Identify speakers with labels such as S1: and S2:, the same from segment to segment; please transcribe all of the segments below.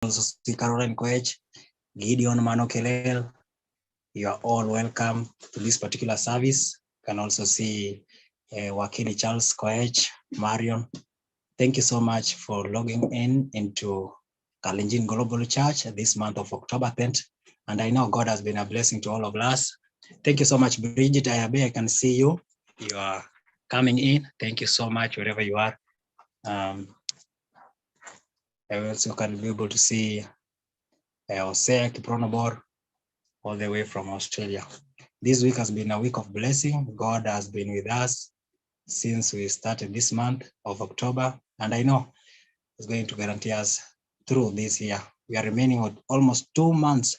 S1: also see Caroline Koech, Gideon Manokelel. You are all welcome to this particular service. You can also see Wakili Charles Koech, Marion. Thank you so much for logging into Kalenjin Global Church this month of October 10th. And I know God has been a blessing to all of us. Thank you so much, Bridget Ayabe. I can see you. You are coming in. Thank you so much, wherever you are. I also can be able to see Hosea Kipronobor all the way from Australia. This week has been a week of blessing. God has been with us since we started this month of October, and I know He's going to guarantee us through this year. We are remaining with almost 2 months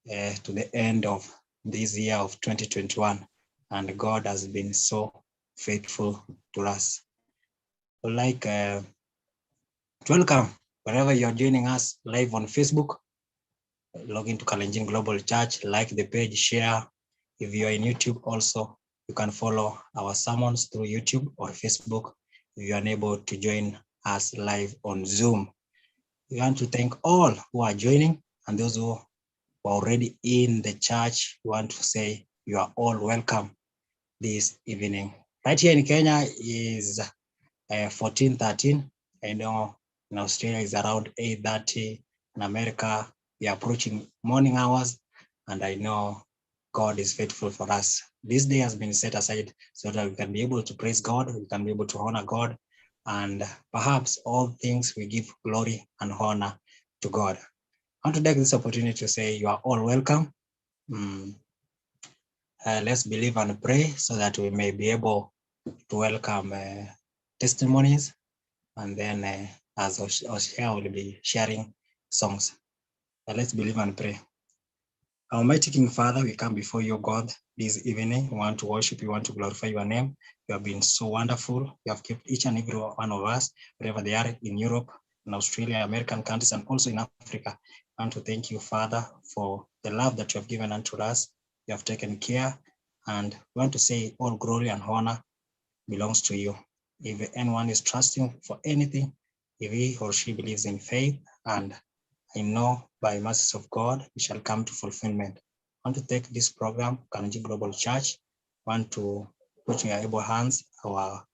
S1: to the end of this year of 2021, and God has been so faithful to us. I'd like to welcome wherever you're joining us live on Facebook. Log into Kalenjin Global Church, like the page, share. If you're in YouTube also, you can follow our sermons through YouTube or Facebook if you're unable to join us live on Zoom. We want to thank all who are joining and those who are already in the church. We want to say you are all welcome this evening. Right here in Kenya is 14:13. I know in Australia is around 8:30. In America, we are approaching morning hours, and I know God is faithful for us. This day has been set aside so that we can be able to praise God, we can be able to honor God, and perhaps all things we give glory and honor to God. I want to take this opportunity to say you are all welcome. Let's believe and pray so that we may be able to welcome testimonies, and then as Oshia will be sharing songs. Let's believe and pray. Almighty King Father, we come before you, God, this evening. We want to worship, we want to glorify your name. You have been so wonderful. You have kept each and every one of us, wherever they are, in Europe, in Australia, American countries, and also in Africa. I want to thank you, Father, for the love that you have given unto us. You have taken care, and we want to say all glory and honor belongs to you. If anyone is trusting for anything, if he or she believes in faith, and I know by mercies of God, we shall come to fulfillment. I want to take this program, Kalenjin Global Church, I want to put in your able hands, our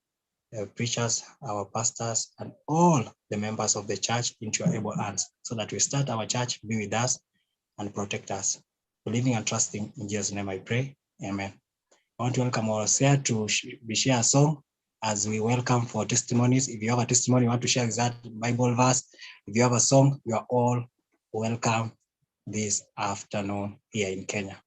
S1: preachers, our pastors, and all the members of the church into your able hands, so that we start our church, be with us, and protect us. Believing and trusting in Jesus' name I pray, amen. I want to welcome our Hosea to share a song as we welcome for testimonies. If you have a testimony, you want to share that Bible verse, if you have a song, you are all welcome this afternoon here in Kenya.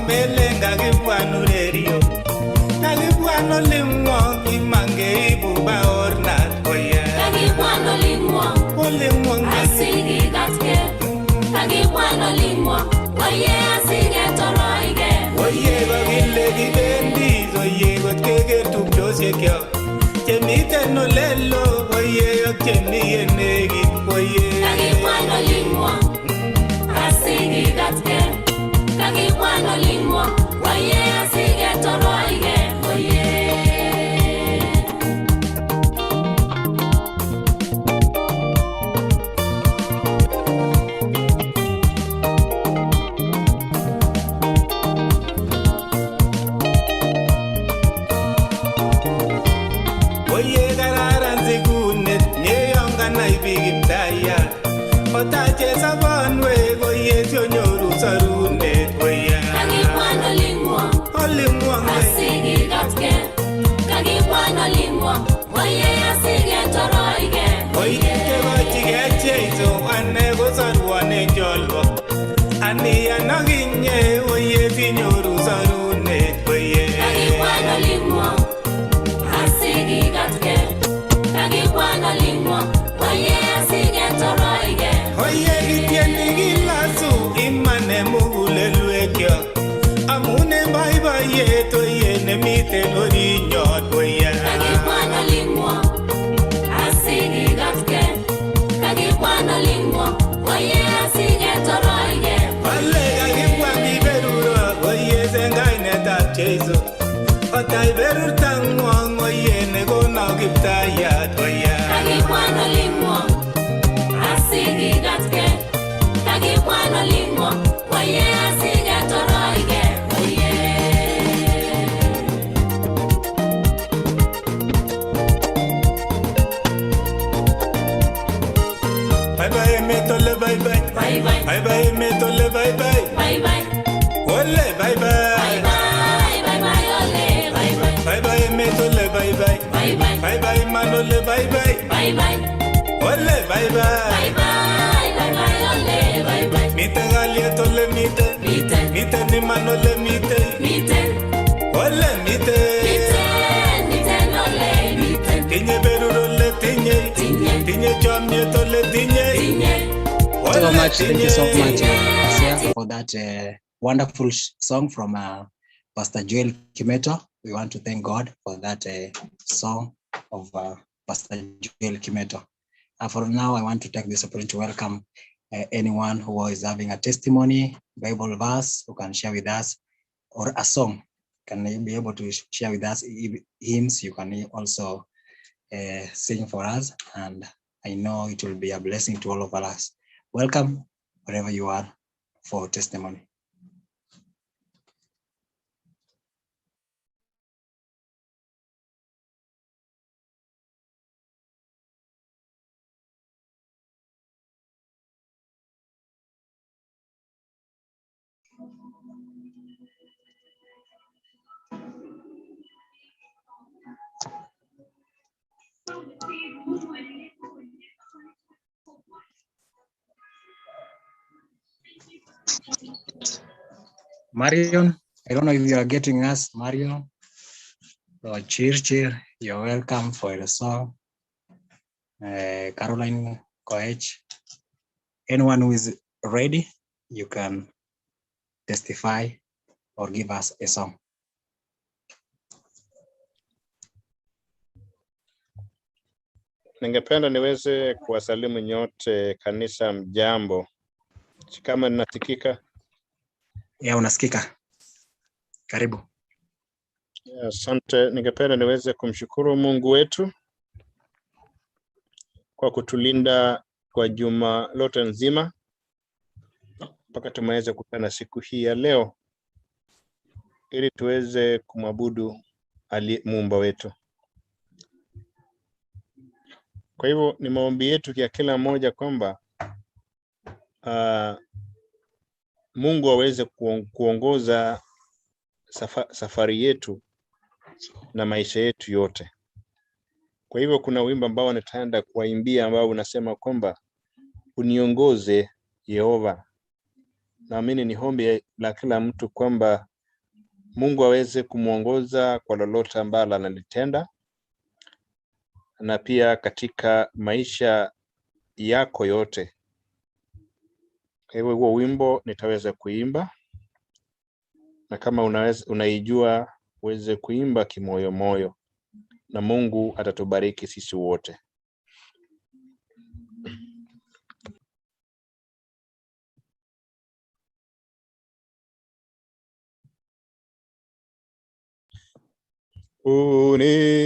S2: Mele Kagibwana lingwa, waye asige toroige.
S3: Oye bagile gibendi, oye gotkege tupjosiekya. Chemite no lelo, oye chemi yenegi, oye.
S2: Kagibwana lingwa, asige gatke. Kagibwana lingwa, waye asige toroige, oye.
S3: Oye gararan zigunet, nyeyonga naibigimdaya. Otache sabanwe, oye sionyoru sarunet, oye.
S2: Kagibwana lingwa,
S3: Olingwa
S2: asige gatke. Kagibwana lingwa, waye asige toroige,
S3: oye kebachige cheiso, ane gosarwane jolbo. Ani anaginye, oye sinyoru sarunet, oye.
S2: Kagibwana lingwa, asige gatke. Kagibwana lingwa, waye asige toroige.
S3: Oye gitiendi gilasu, imane mugulelwekyo. Amune baibayet, oye nemiten orinyot, oye.
S2: Kagibwana lingwa, asige gatke. Kagibwana lingwa, waye asige toroige.
S3: Ole kagibwa biberuro, oye sengainetab Jeiso. Otai berur tangwong, oye nekono kiptayat, oye.
S2: Kagibwana lingwa, asige gatke. Kagibwana lingwa, waye asige toroige, oye.
S3: Bye bye metole bye bye.
S2: Bye bye,
S3: Bye bye metole bye bye.
S2: bye bye,
S3: Ole bye
S2: bye
S3: bye.
S2: bye, bye bye, ole, bye bye,
S3: Bye bye metole bye bye.
S2: bye bye,
S3: Bye bye manole bye bye.
S2: bye bye,
S3: Ole bye
S2: bye
S3: bye.
S2: bye, bye bye, ole, bye bye.
S3: Mite galia tole mite.
S2: Mite,
S3: Mite ni manole mite.
S2: mite,
S3: Ole mite.
S2: mite, mite, ole, mite,
S3: Tinye berurole tinye.
S2: tinye,
S3: Tinye chomye tole tinye.
S2: tinye.
S1: So
S3: Ole
S1: much. Thank you so
S3: tinye.
S1: much, Asia, for that wonderful song from Pastor Joel Kimeto. We want to thank God for that song of Pastor Joel Kimeto. For now, I want to take this opportunity to welcome anyone who is having a testimony, Bible verse, who can share with us, or a song. Can you be able to share with us hymns? You can also sing for us, and I know it will be a blessing to all of us. Welcome wherever you are for testimony. Marion, I don't know if you are getting us, Marion. So cheer, you're welcome for the song. Caroline Koech. Anyone who is ready, you can testify or give us a song.
S4: Ningependa niweze kuwasalimu nyote kanisa, mjambo. Kama ninasikika?
S1: Ya, unasikika. Karibu.
S4: Asante. Ningependa niweze kumshukuru Mungu wetu kwa kutulinda kwa juma lote nzima mpaka tumeweza kukutana siku hii ya leo ili tuweze kumwabudu Muumba wetu. Kwa hivyo ni maombi yetu ya kila mmoja kwamba Mungu aweze kuongoza safari yetu na maisha yetu yote. Kwa hivyo kuna wimbo ambao nitaenda kuwaimbia ambao unasema kwamba uniongoze Yehova. Naamini ni ombi la kila mtu kwamba Mungu aweze kumuongoza kwa lolote ambalo analitenda, na pia katika maisha yako yote. hivyo huo wimbo nitaweza kuimba, na kama unaijua uweze kuimba kimoyo moyo, na Mungu atatubariki sisi wote.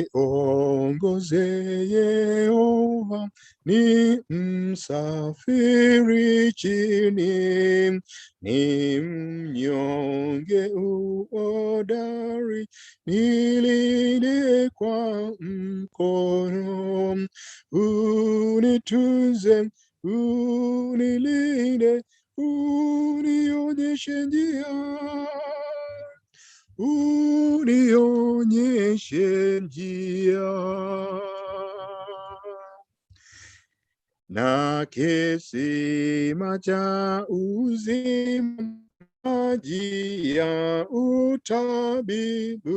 S4: Uniongoze Yehova, ni msafiri chini, ni mnyonge uhodari, nilinde kwa mkono. Unitunze, unilinde, unionyeshe njia. Unionyeshe njia, na kisima cha uzima, maji ya utabibu,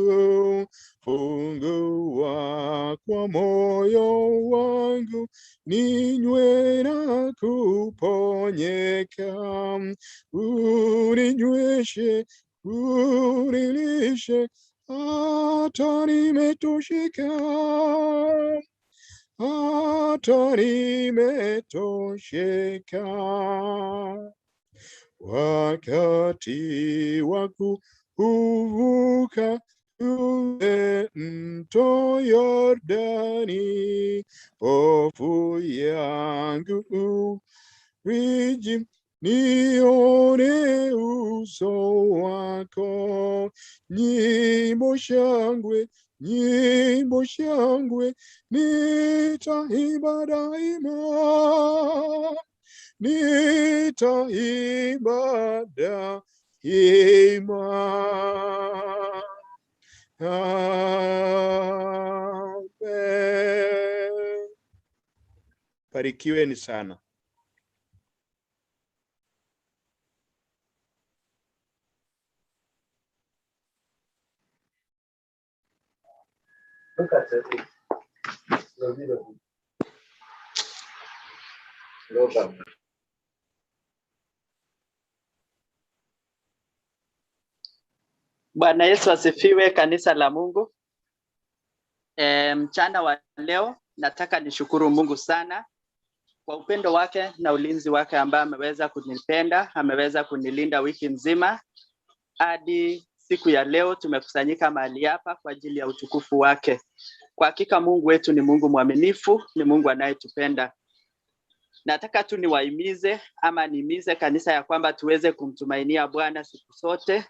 S4: fungua kwa moyo wangu, ninywe na kuponyeka. Uninyweshe, unilishe, hata nimetosheka, hata nimetosheka. Wakati wa kuvuka ule mto Yordani, hofu yangu uriji, nione uso wako. Nyimbo shangwe, nyimbo shangwe, nitaimba daima, nitaimba daima. Amen. Barikiweni sana.
S5: Look at it.
S6: Bwana Yesu asifiwe, kanisa la Mungu. Mchana wa leo nataka nishukuru Mungu sana kwa upendo wake na ulinzi wake ambao ameweza kunipenda, ameweza kunilinda wiki nzima. Hadi siku ya leo tumekusanyika mahali hapa kwa ajili ya utukufu wake. Kwa hakika Mungu wetu ni Mungu mwaminifu, ni Mungu anayetupenda. Nataka tu nihimize kanisa ya kwamba tuweze kumtumainia Bwana siku zote.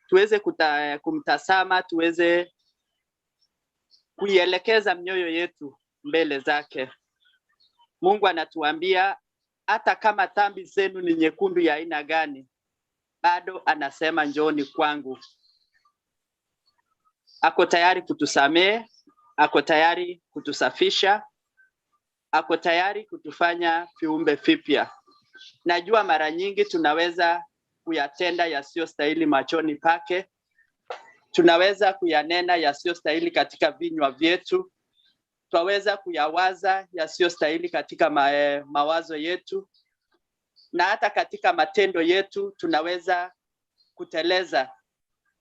S6: Tuweze kumtazama, tuweze kuielekeza mioyo yetu mbele zake. Mungu anatuambia hata kama dhambi zenu ni nyekundu ya aina gani, bado anasema njooni kwangu. Ako tayari kutusamehe, ako tayari kutusafisha, ako tayari kutufanya viumbe vipya. Najua mara nyingi tunaweza kuyatenda yasiyostahili machoni pake. Tunaweza kuyanena yasiyostahili katika vinywa vyetu. Twaweza kuyawaza yasiyostahili katika mawazo yetu. Na hata katika matendo yetu tunaweza kuteleza.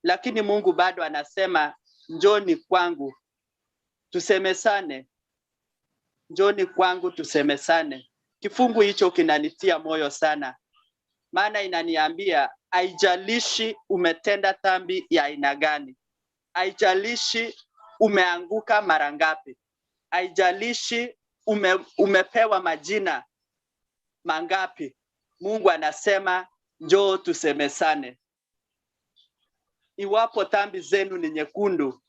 S6: Lakini Mungu bado anasema njooni kwangu tusemesane. Njooni kwangu tusemesane. Kifungu hicho kinanitia moyo sana. Maana inaniambia haijalishi umetenda dhambi ya aina gani, haijalishi umeanguka mara ngapi, haijalishi umepewa majina mangapi, Mungu anasema njoo tusemesane. Iwapo dhambi zenu ni nyekundu,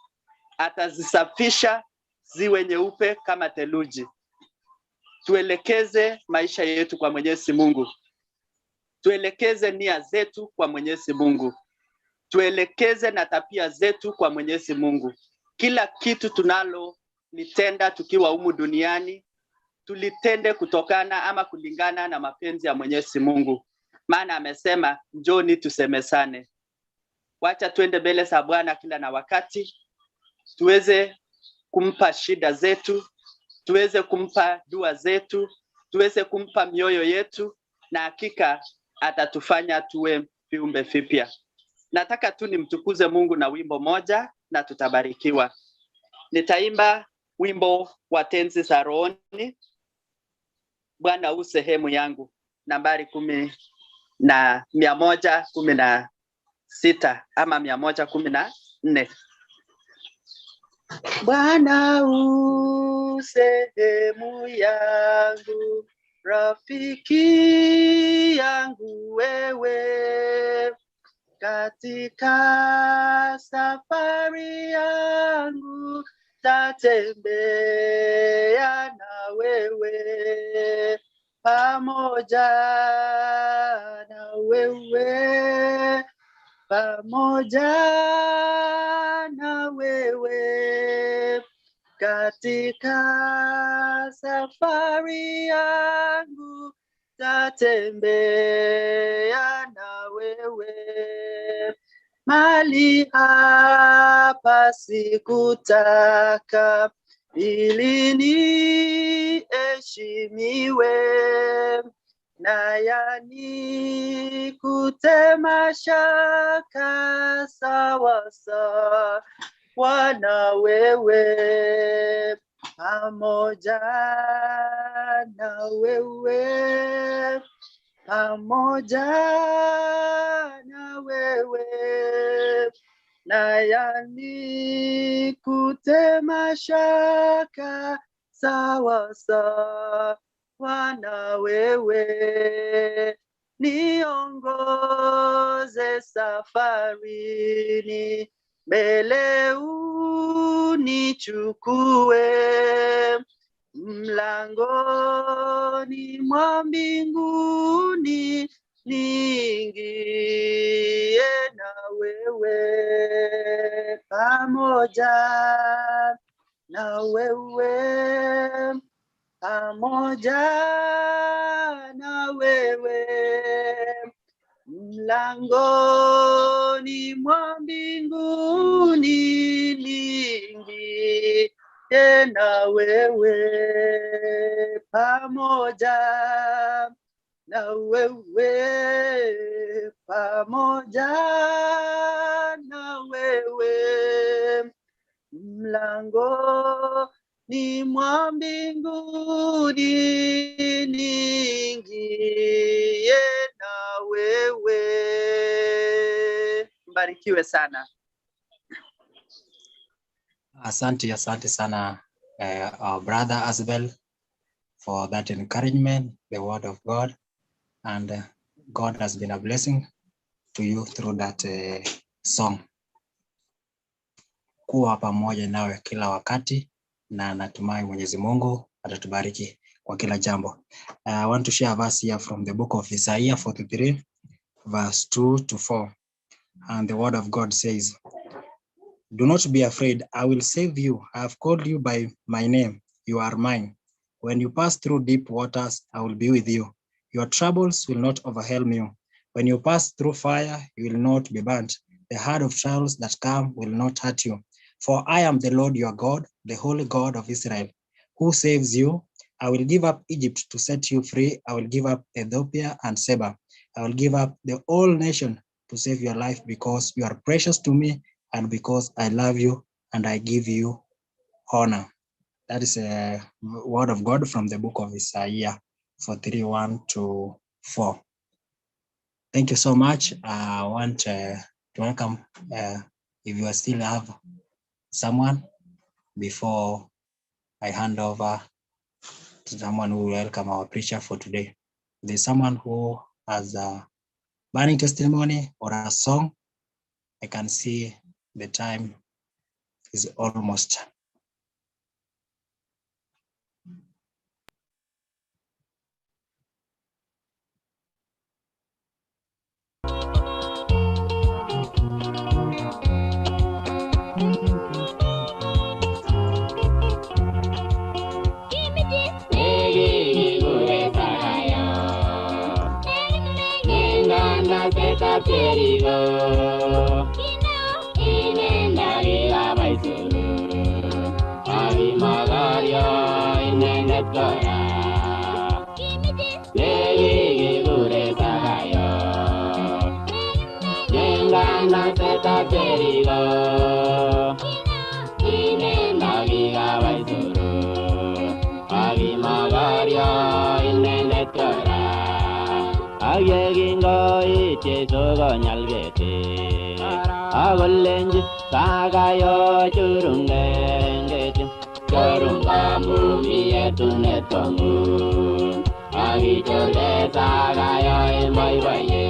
S6: atazisafisha ziwe nyeupe kama theluji. Tuelekeze maisha yetu kwa Mwenyezi Mungu. Tuelekeze nia zetu kwa Mwenyezi Mungu. Tuelekeze na tabia zetu kwa Mwenyezi Mungu. Kila kitu tunalo litenda tukiwa humu duniani, tulitende kutokana ama kulingana na mapenzi ya Mwenyezi Mungu. Maana amesema njooni tusemesane. Wacha tuende mbele za Bwana kila na wakati. Tuweze kumpa shida zetu, tuweze kumpa dua zetu, tuweze kumpa mioyo yetu, na hakika atatufanya tuwe viumbe vipya. Nataka tu nimtukuze Mungu na wimbo moja na tutabarikiwa. Nitaimba wimbo wa tenzi za rohoni, Bwana u sehemu yangu, nambari 116 ama 114. Bwana u sehemu yangu, rafiki yangu wewe, katika safari yangu tatembea na wewe, pamoja na wewe, pamoja na wewe, katika safari yangu tatembea na wewe. Mali hapa sikutaka ili niheshimiwe, na yani kutema shaka sawa sawa na wewe, pamoja na wewe, pamoja na wewe, na yani kutema shaka sawa sawa na wewe. Niongoze safarini, mbele unichukue, mlangoni mwa mbinguni niingie na wewe, pamoja na wewe, pamoja na wewe, mlangoni mwa mbinguni niingie na wewe, pamoja na wewe, pamoja na wewe, mlangoni mwa mbinguni niingie na wewe. Mbarikiwe sana.
S1: Asante sana our brother Asbel for that encouragement, the word of God, and God has been a blessing to you through that song. Kuwa pamoja nawe kila wakati, na natumai Mwenyezi Mungu atatubariki kwa kila jambo. I want to share a verse here from the book of Isaiah 43 verse 2-4, and the word of God says, "Do not be afraid, I will save you. I have called you by my name. You are mine. When you pass through deep waters, I will be with you. Your troubles will not overwhelm you. When you pass through fire, you will not be burnt. The heart of trials that come will not hurt you. For I am the Lord your God, the Holy God of Israel, who saves you. I will give up Egypt to set you free. I will give up Ethiopia and Seba. I will give up the whole nation to save your life, because you are precious to me, and because I love you and I give you honor." That is a word of God from the book of Isaiah 43:1-4. Thank you so much. I want to welcome, if you still have someone, before I hand over to someone who will welcome our preacher for today. There's someone who has a burning testimony or a song. I can see the time is almost.
S2: Magaria, Anga seta perigo Ine nagiga baizuru Agi magaria inene tora Ayegingo iche sogo nyalgete Agolenji sagayo churungengeti Churunga mumi etune tongu Agi churge sagayo imaibaye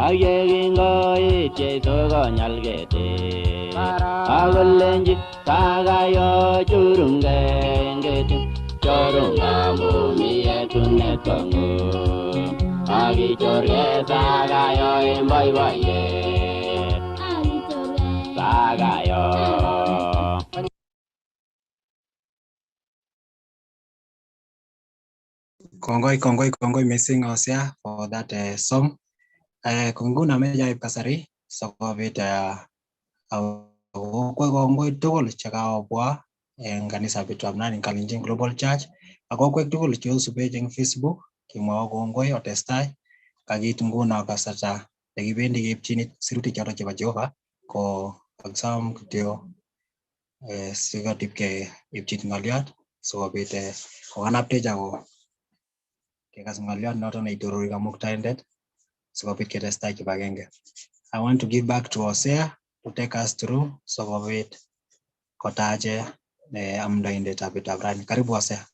S2: Ayegingo iche sogo nyalgete Agolenji sagayo churungengeti Churunga mumi etune tongu Agi churge sagayo imaibaye Sagayo
S1: Kongoi missing Osea for that song. Kunguna meja kasari sokobit kongoi tugul chekabwa en kanisa bitab nani Kalenjin Global Church. Akokwek tugul cheusube eng Facebook kimwa kongoi otestai kakit nguno kasarta nekibendi keipchini sirutik choto chebo Jehova ko exam kityo sikotipke ipchit ngoliot sikobit kokanaptech ako kekas ngoliot noto neitorori kamuktaindet sikobit ketestai kibagenge. I want to give back to Osea to take us through sikobit kotache amndoindetab bitab rani. Karibu Osea.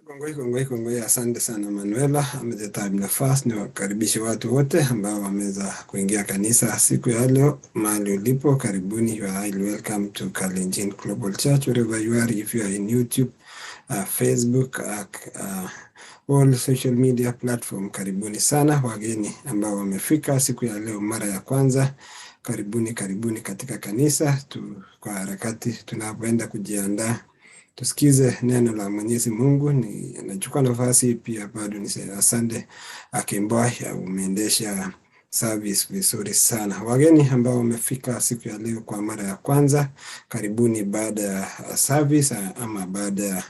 S5: Kongoi, asante sana Manuela, ametupa nafasi na wakaribisha watu wote ambao wameweza kuingia kanisa siku ya leo. Mahali ulipo, karibuni. You are highly welcome to Kalenjin Global Church, wherever you are. If you are in YouTube, Facebook, all social media platform, karibuni sana. Wageni ambao wamefika siku ya leo mara ya kwanza, karibuni katika kanisa. Kwa harakati tunapoenda kujiandaa tusikize neno la Mwenyezi Mungu. Nachukua nafasi pia bado niseme asante Akimboy, umeendesha service vizuri sana. Wageni ambao wamefika siku ya leo kwa mara ya kwanza, karibuni baada ya service ama baada ya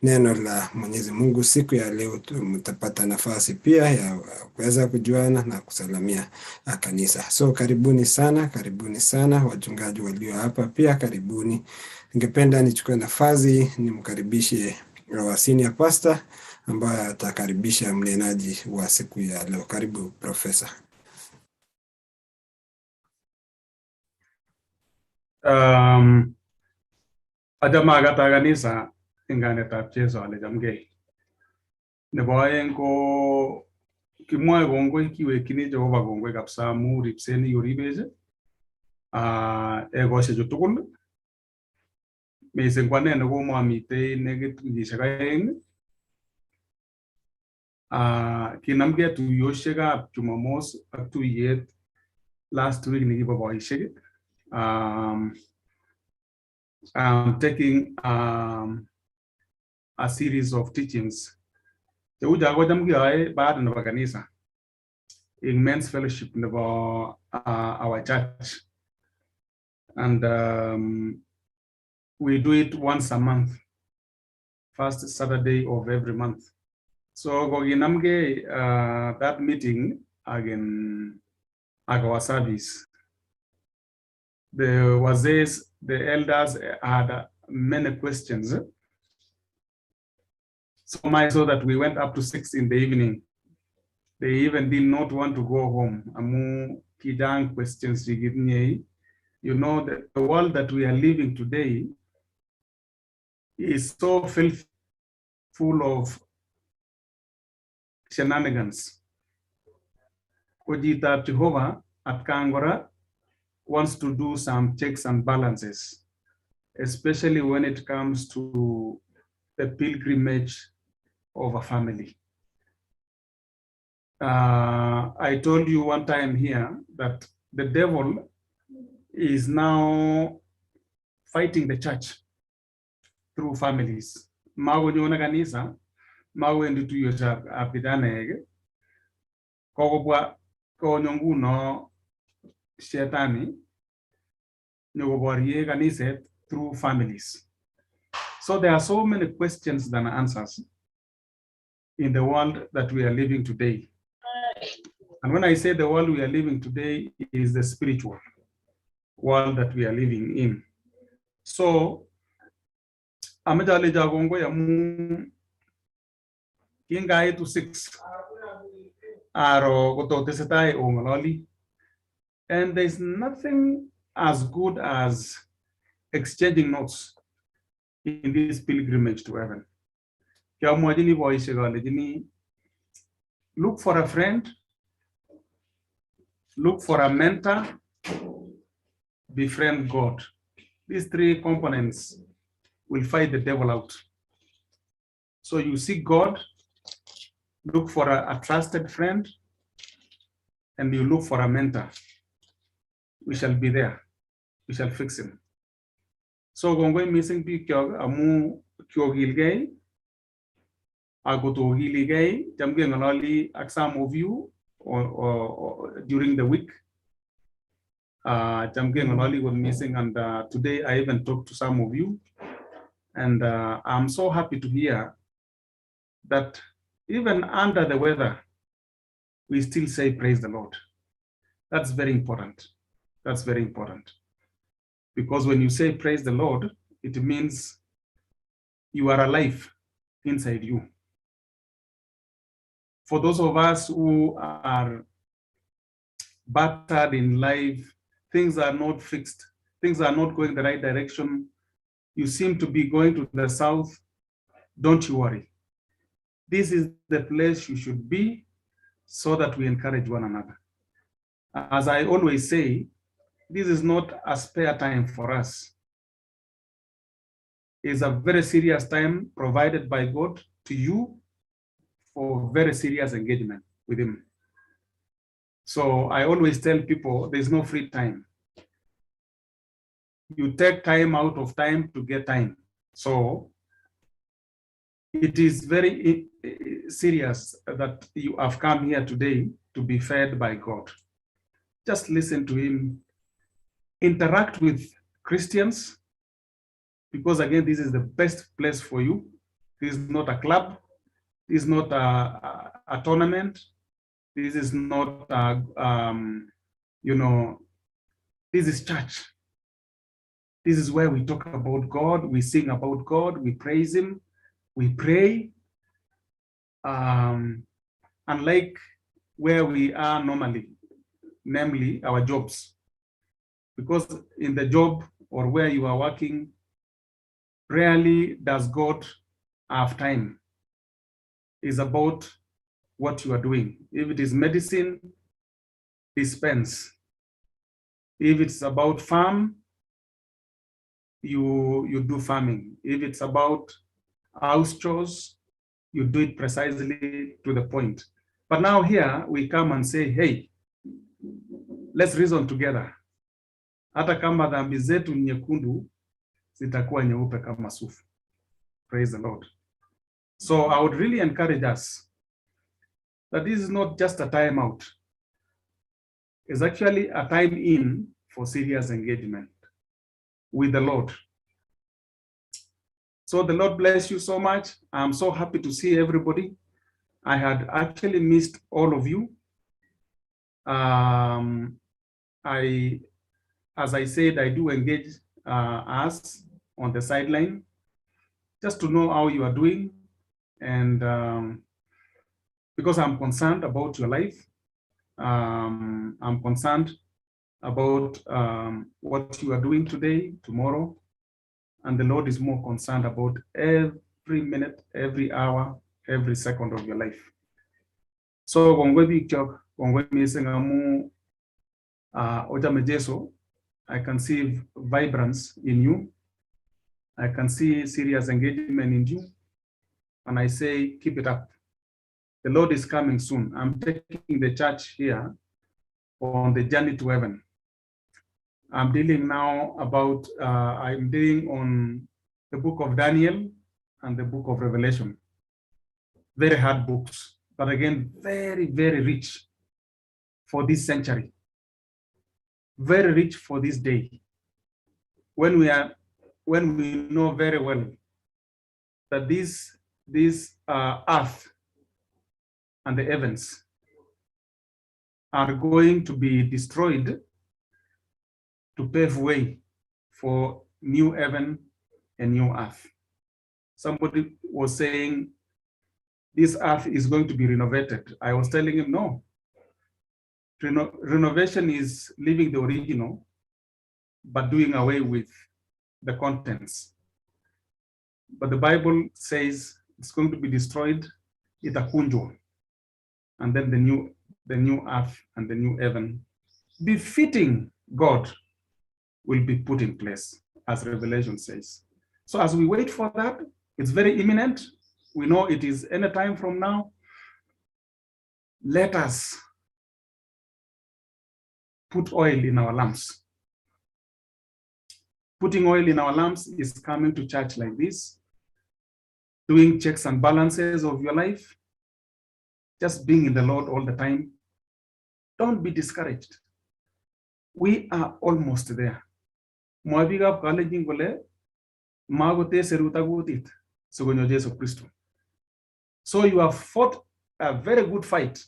S5: neno la Mwenyezi Mungu. Siku ya leo mtapata nafasi pia ya kuweza kujuana na kusalamia kanisa. So karibuni sana wachungaji walio hapa pia karibuni. Ningependa nichukue nafasi nimkaribishe wa senior pastor ambaye atakaribisha mnenaji wa siku ya leo. Karibu profesa.
S7: Adama agata kanisa inganetab Jesu ale chamgei. Nebo aeng ko kimwae kongoi kiwekchini Jehova kongoi kabisa amu ripset nekioribech egosiechu tugul. Mising kwa ane nekomamitei nekit wikishek aeng. Kinamgei tuiyosiekab Jumamos ak tuiyet last week nekibo boisiek. I'm taking a series of teachings. Cheuja ko jam kiyoe baada nebo kanisa in men's fellowship nebo our church. And we do it once a month, first Saturday of every month. So koginamge that meeting again at our service. The elders had many questions. So much so that we went up to 6 in the evening. They even did not want to go home. Amu kidang questions. You know, the world that we are living today is so filthy, full of shenanigans. Kojita Jehovah at Kangora wants to do some checks and balances, especially when it comes to the pilgrimage of a family. I told you one time here that the devil is now fighting the church through families. Magonyo kanisa, mawendi tuyo cha apidane kogobwa konyongu no shetani nyogobariye kanisa through families. So there are so many questions than answers in the world that we are living today. And when I say the world we are living today is the spiritual world that we are living in. So, amejale jagongo ya mu kinga to 6 aro goto tesetai ongololi, and there's nothing as good as exchanging notes in this pilgrimage to heaven. Look for a friend, look for a mentor, befriend God. These 3 components will fight the devil out. So you seek God, look for a trusted friend, and you look for a mentor. We shall be there. We shall fix him. So going missing picture amu kyogilgay agoto giligay jamge ngalali at some of you or during the week. Jamge ngalali was missing, and today I even talked to some of you, and I'm so happy to hear that even under the weather, we still say praise the Lord. That's very important. That's very important. Because when you say praise the Lord, it means you are alive inside you. For those of us who are battered in life, things are not fixed, things are not going the right direction, you seem to be going to the south, don't you worry. This is the place you should be so that we encourage one another. As I always say, this is not a spare time for us. It's a very serious time provided by God to you for very serious engagement with Him. So I always tell people there's no free time. You take time out of time to get time. So it is very serious that you have come here today to be fed by God. Just listen to Him, interact with Christians, because again, this is the best place for you. This is not a club. This is not a tournament. This is not, this is church. This is where we talk about God, we sing about God, we praise Him, we pray. Unlike where we are normally, namely our jobs. Because in the job or where you are working, rarely does God have time. It's about what you are doing. If it is medicine, dispense. If it's about farm, you do farming. If it's about house chores, you do it precisely to the point. But now here we come and say, hey, let's reason together. Hata kama dhambi zetu nyekundu zitakuwa nyeupe kama sufu. Praise the Lord. So I would really encourage us that this is not just a time out. It's actually a time in for serious engagement with the Lord. So the Lord bless you so much. I'm so happy to see everybody. I had actually missed all of you. As I said, I do engage us on the sideline just to know how you are doing, and because I'm concerned about your life, I'm concerned about what you are doing today, tomorrow, and the Lord is more concerned about every minute, every hour, every second of your life. So I can see vibrance in you. I can see serious engagement in you. And I say, keep it up. The Lord is coming soon. I'm taking the church here on the journey to heaven. I'm dealing now about, I'm dealing on the book of Daniel and the book of Revelation. Very hard books, but again, very, very rich for this century. Very rich for this day. When we know very well that this earth and the heavens are going to be destroyed to pave way for new heaven and new earth. Somebody was saying this earth is going to be renovated. I was telling him, no. Renovation is leaving the original, but doing away with the contents. But the Bible says it's going to be destroyed, itakunjwa, and then the new earth and the new heaven, befitting God, will be put in place, as Revelation says. So as we wait for that, it's very imminent. We know it is any time from now. Let us put oil in our lamps. Putting oil in our lamps is coming to church like this, doing checks and balances of your life, just being in the Lord all the time. Don't be discouraged. We are almost there. Moabiga Kalenjin gole magote seruta gutit sugonyo Jesu Kristo. So you have fought a very good fight.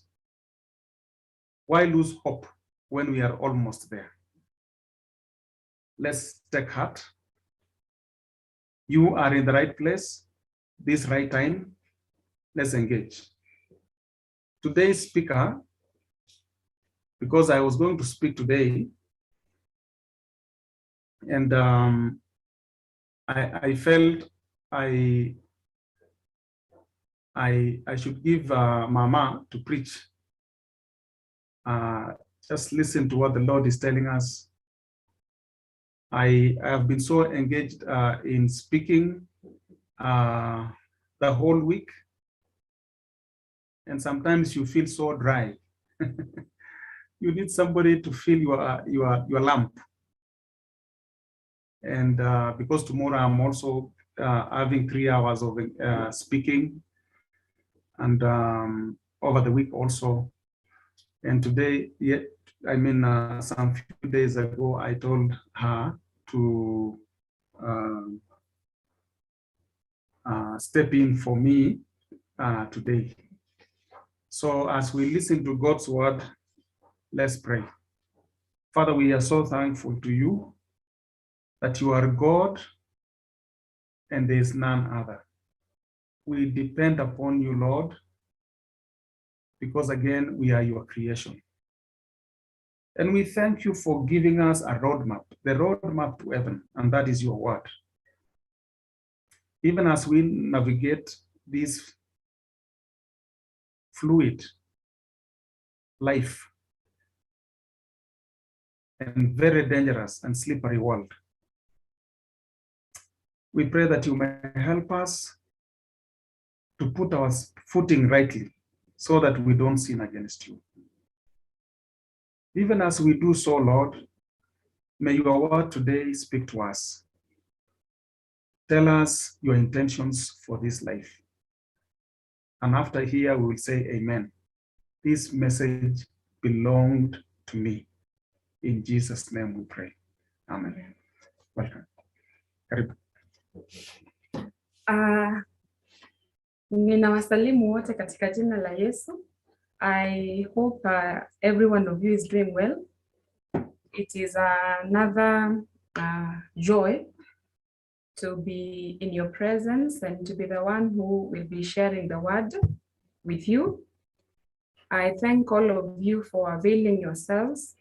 S7: Why lose hope when we are almost there? Let's take heart. You are in the right place, this right time. Let's engage. Today's speaker, because I was going to speak today, and I felt I should give Mama to preach. Just listen to what the Lord is telling us. I have been so engaged in speaking the whole week, and sometimes you feel so dry. You need somebody to fill your lamp. And because tomorrow I'm also having 3 hours of speaking, and over the week also. And today, some few days ago, I told her to step in for me today. So as we listen to God's word, let's pray. Father, we are so thankful to you that you are God and there is none other. We depend upon you, Lord, because again, we are your creation. And we thank you for giving us a roadmap, the roadmap to heaven, and that is your word. Even as we navigate this fluid life and very dangerous and slippery world, we pray that you may help us to put our footing rightly so that we don't sin against you. Even as we do so, Lord, may your word today speak to us. Tell us your intentions for this life. And after here, we will say amen. This message belonged to me. In Jesus' name we pray. Amen. Welcome. Karibu.
S8: Ninawasalimu wote katika jina la Yesu. I hope every one of you is doing well. It is another joy to be in your presence and to be the one who will be sharing the word with you. I thank all of you for availing yourselves.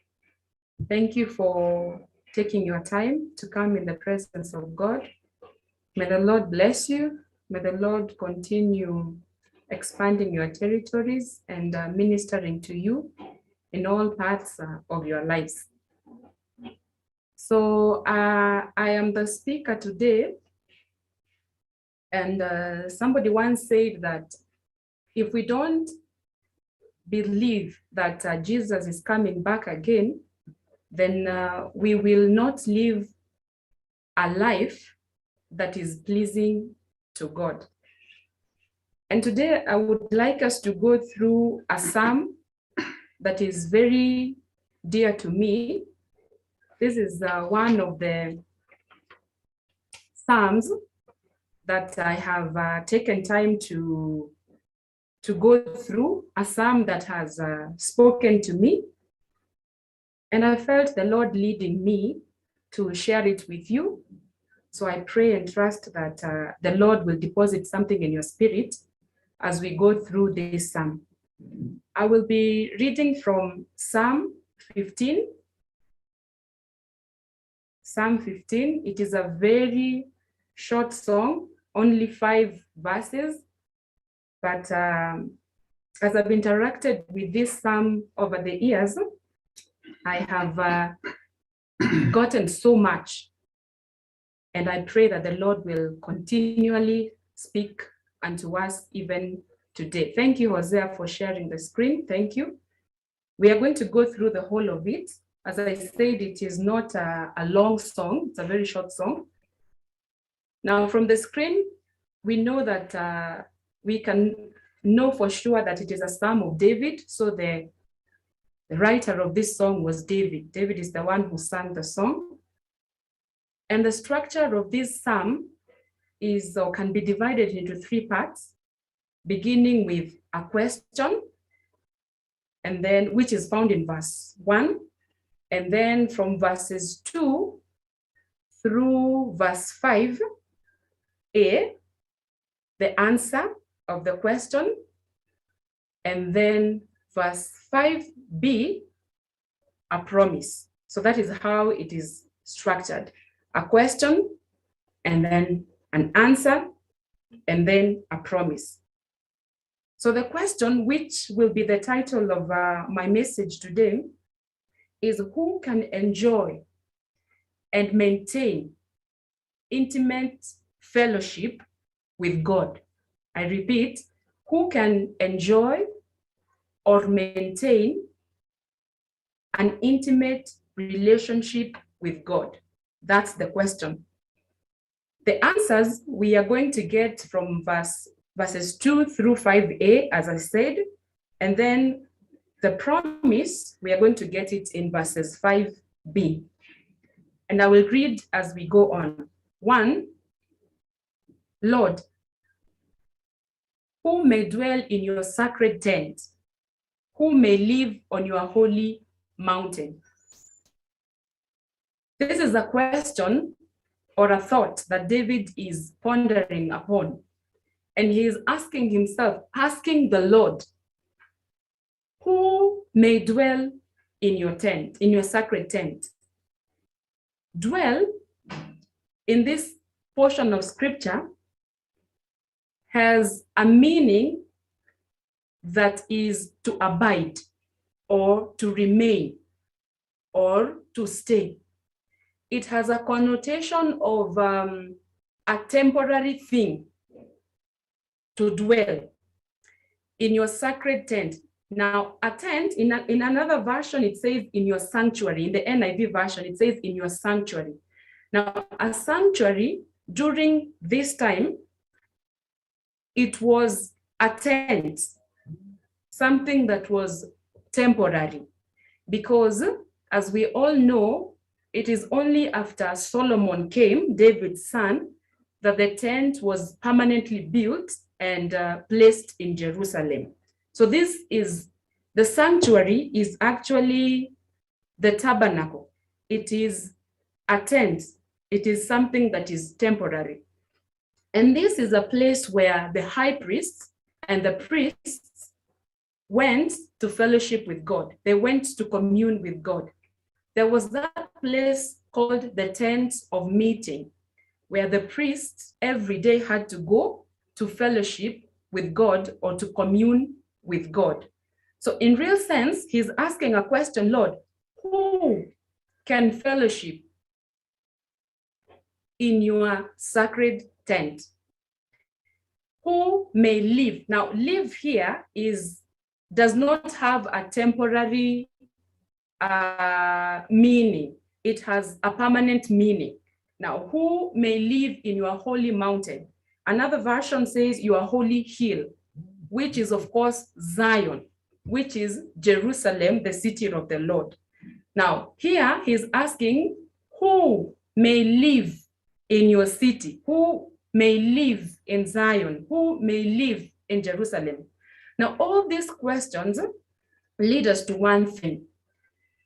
S8: Thank you for taking your time to come in the presence of God. May the Lord bless you. May the Lord continue expanding your territories and ministering to you in all parts of your lives. So I am the speaker today, and somebody once said that if we don't believe that Jesus is coming back again, then we will not live a life that is pleasing to God. And today I would like us to go through a psalm that is very dear to me. This is one of the psalms that I have taken time to go through, a psalm that has spoken to me And I felt the Lord leading me to share it with you. So I pray and trust that the Lord will deposit something in your spirit as we go through this psalm. I will be reading from Psalm 15. Psalm 15, it is a very short song, only 5 verses. But as I've interacted with this psalm over the years, I have gotten so much. And I pray that the Lord will continually speak unto us even today. Thank you, Hosea, for sharing the screen. Thank you. We are going to go through the whole of it. As I said, it is not a long song. It's a very short song. Now, from the screen, we know that we can know for sure that it is a psalm of David. So the writer of this song was David. David is the one who sang the song. And the structure of this psalm is or can be divided into 3 parts, beginning with a question, and then which is found in verse 1, and then from verses 2 through verse 5a, the answer of the question, and then verse 5b, a promise. So that is how it is structured. A question, and then an answer, and then a promise. So the question, which will be the title of my message today, is who can enjoy and maintain intimate fellowship with God? I repeat, who can enjoy or maintain an intimate relationship with God? That's the question. The answers we are going to get from verses 2 through 5a, as I said, and then the promise, we are going to get it in verses 5b. And I will read as we go on. 1, Lord, who may dwell in your sacred tent? Who may live on your holy mountain? This is a question or a thought that David is pondering upon. And he is asking himself, asking the Lord, who may dwell in your tent, in your sacred tent? Dwell in this portion of scripture has a meaning that is to abide or to remain or to stay. It has a connotation of a temporary thing, to dwell in your sacred tent. Now, a tent, in another version, it says in your sanctuary. In the NIV version, it says in your sanctuary. Now, a sanctuary during this time, it was a tent, something that was temporary, because as we all know, it is only after Solomon came, David's son, that the tent was permanently built and placed in Jerusalem. So this is, the sanctuary is actually the tabernacle. It is a tent. It is something that is temporary. And this is a place where the high priests and the priests went to fellowship with God. They went to commune with God. There was that place called the tent of meeting, where the priests every day had to go to fellowship with God or to commune with God. So in real sense, he's asking a question, Lord, who can fellowship in your sacred tent? Who may live? Now, live here does not have a temporary meaning. It has a permanent meaning. Now, who may live in your holy mountain? Another version says your holy hill, which is of course Zion, which is Jerusalem, the city of the Lord. Now, here he's asking who may live in your city, who may live in Zion, who may live in Jerusalem. Now, all these questions lead us to one thing.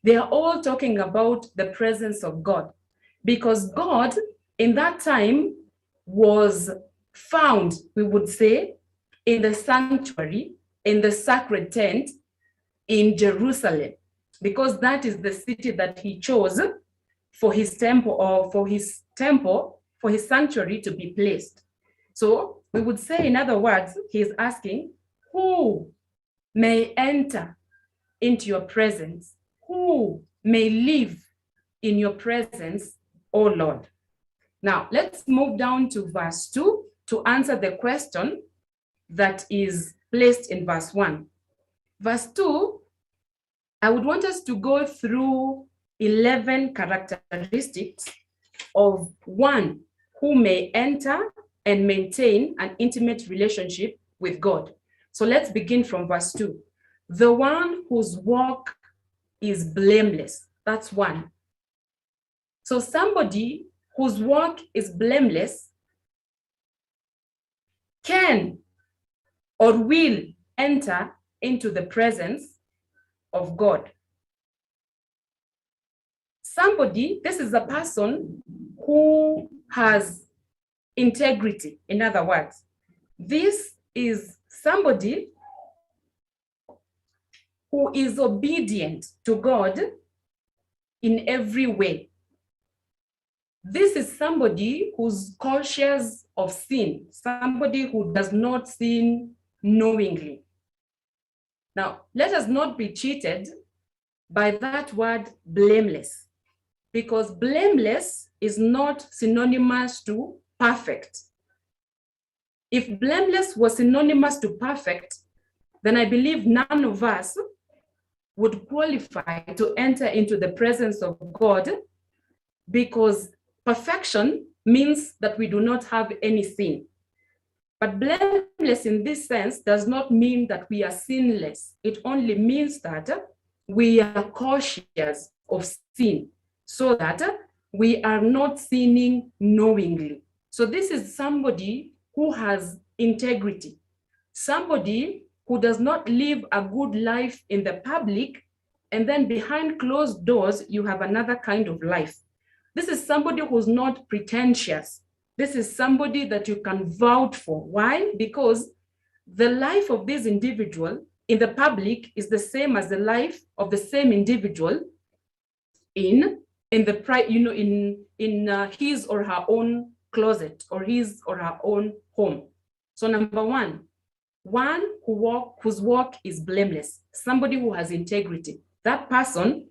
S8: They are all talking about the presence of God, because God in that time was found, we would say, in the sanctuary, in the sacred tent in Jerusalem, because that is the city that he chose for his temple, or for his sanctuary to be placed. So we would say, in other words, he is asking, who may enter into your presence? Who may live in your presence, O Lord? Now, let's move down to verse 2 to answer the question that is placed in verse 1. Verse 2, I would want us to go through 11 characteristics of one who may enter and maintain an intimate relationship with God. So let's begin from verse 2. The one whose walk is blameless. That's one. So somebody whose walk is blameless can or will enter into the presence of God. Somebody, this is a person who has integrity, in other words. This is somebody who is obedient to God in every way. This is somebody who's cautious of sin, somebody who does not sin knowingly. Now, let us not be cheated by that word blameless, because blameless is not synonymous to perfect. If blameless was synonymous to perfect, then I believe none of us would qualify to enter into the presence of God, because perfection means that we do not have any sin. But blameless in this sense does not mean that we are sinless. It only means that we are cautious of sin, so that we are not sinning knowingly. So this is somebody who has integrity, somebody who does not live a good life in the public, and then behind closed doors, you have another kind of life. This is somebody who's not pretentious. This is somebody that you can vouch for. Why? Because the life of this individual in the public is the same as the life of the same individual in his or her own closet, or his or her own home. So number one whose walk is blameless, somebody who has integrity. That person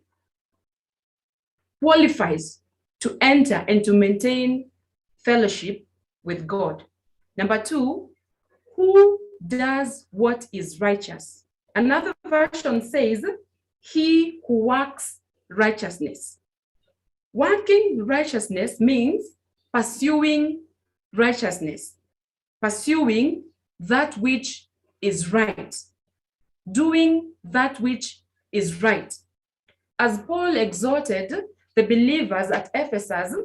S8: qualifies to enter and to maintain fellowship with God. Number two, who does what is righteous. Another version says, he who works righteousness. Working righteousness means pursuing righteousness, pursuing that which is right, doing that which is right. As Paul exhorted the believers at Ephesus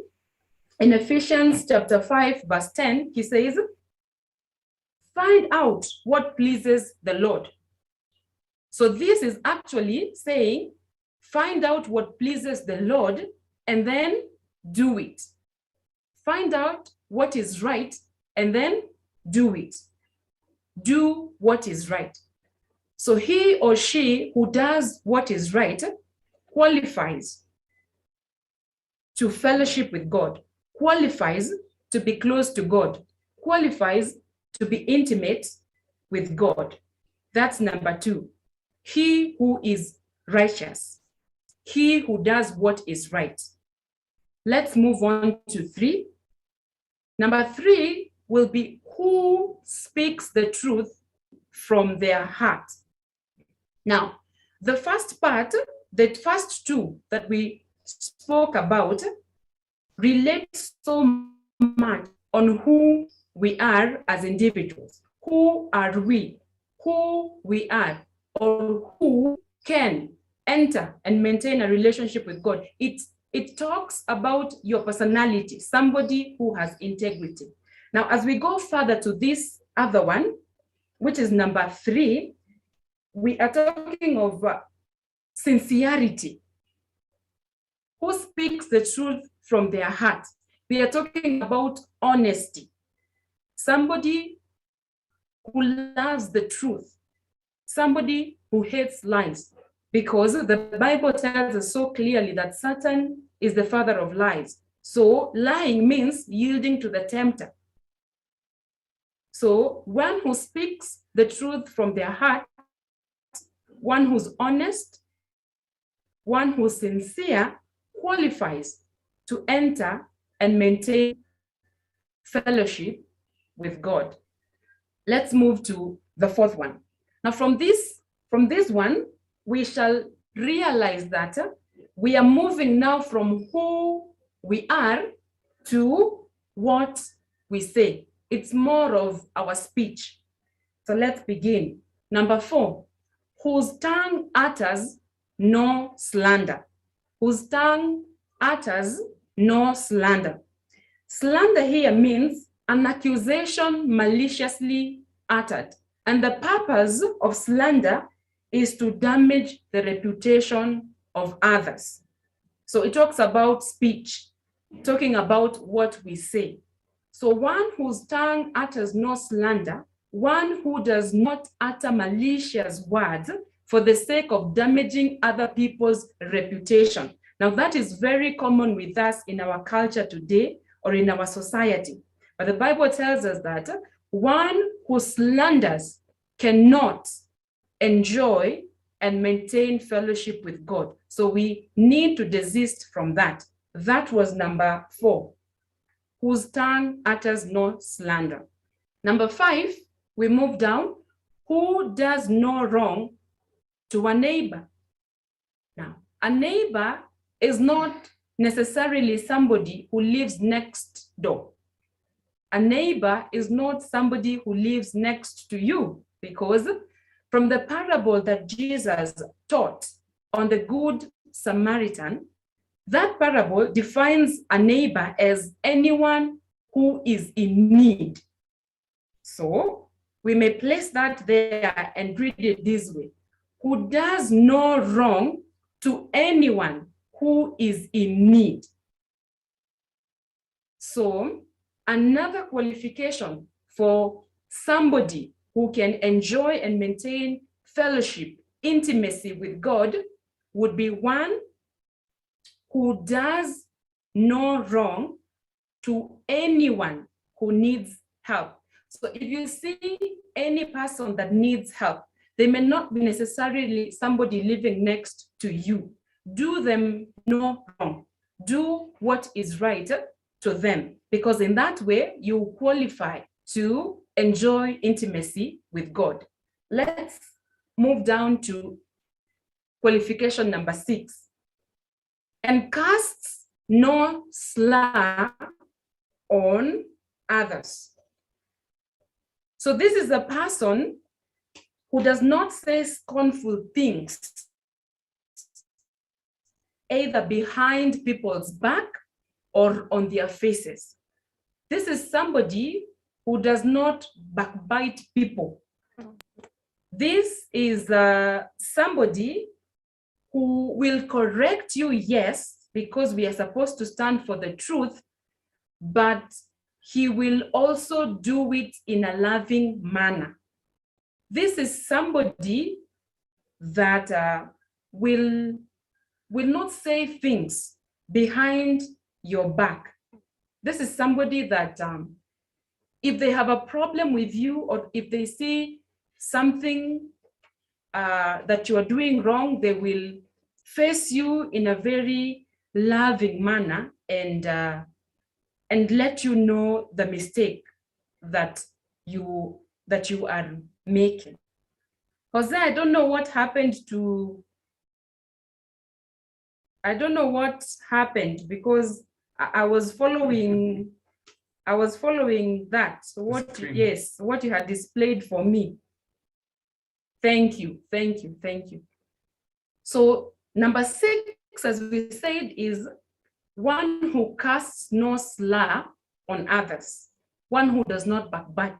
S8: in Ephesians chapter 5, verse 10, he says, find out what pleases the Lord. So this is actually saying, find out what pleases the Lord and then do it. Find out what is right and then do it. Do what is right. So he or she who does what is right qualifies to fellowship with God, qualifies to be close to God, qualifies to be intimate with God. That's number two. He who is righteous, he who does what is right. Let's move on to 3. Number 3 will be who speaks the truth from their heart. Now, the first part, the first 2 that we spoke about relate so much on who we are as individuals. Who are we? Who we are, or who can enter and maintain a relationship with God. It talks about your personality, somebody who has integrity. Now, as we go further to this other one, which is number 3, we are talking of sincerity. who speaks the truth from their heart. We are talking about honesty. Somebody who loves the truth. Somebody who hates lies. Because the Bible tells us so clearly that Satan is the father of lies. So lying means yielding to the tempter. So one who speaks the truth from their heart, one who's honest, one who's sincere, qualifies to enter and maintain fellowship with God. Let's move to the fourth one. Now from this one, we shall realize that we are moving now from who we are to what we say. It's more of our speech. So let's begin. Number 4, whose tongue utters no slander. Whose tongue utters no slander. Slander here means an accusation maliciously uttered. And the purpose of slander is to damage the reputation of others. So it talks about speech, talking about what we say. So one whose tongue utters no slander, one who does not utter malicious words for the sake of damaging other people's reputation. Now that is very common with us in our culture today or in our society. But the Bible tells us that one who slanders cannot enjoy and maintain fellowship with God. So we need to desist from that. That was number 4, whose tongue utters no slander. Number 5, we move down, who does no wrong to a neighbor. Now, a neighbor is not necessarily somebody who lives next door. A neighbor is not somebody who lives next to you, because from the parable that Jesus taught on the Good Samaritan, that parable defines a neighbor as anyone who is in need. So we may place that there and read it this way: who does no wrong to anyone who is in need. So another qualification for somebody who can enjoy and maintain fellowship, intimacy with God would be one who does no wrong to anyone who needs help. So if you see any person that needs help, they may not be necessarily somebody living next to you. Do them no wrong. Do what is right to them, because in that way you qualify to enjoy intimacy with God. Let's move down to qualification number 6. And casts no slur on others. So this is a person who does not say scornful things, either behind people's back or on their faces. This is somebody who does not backbite people. This is somebody who will correct you, yes, because we are supposed to stand for the truth, but he will also do it in a loving manner. This is somebody that will not say things behind your back. This is somebody that if they have a problem with you, or if they see something that you are doing wrong, they will face you in a very loving manner and let you know the mistake that you are making. Jose, I don't know what happened because I was following that. So what you had displayed for me. Thank you. So number 6, as we said, is one who casts no slur on others, one who does not backbite,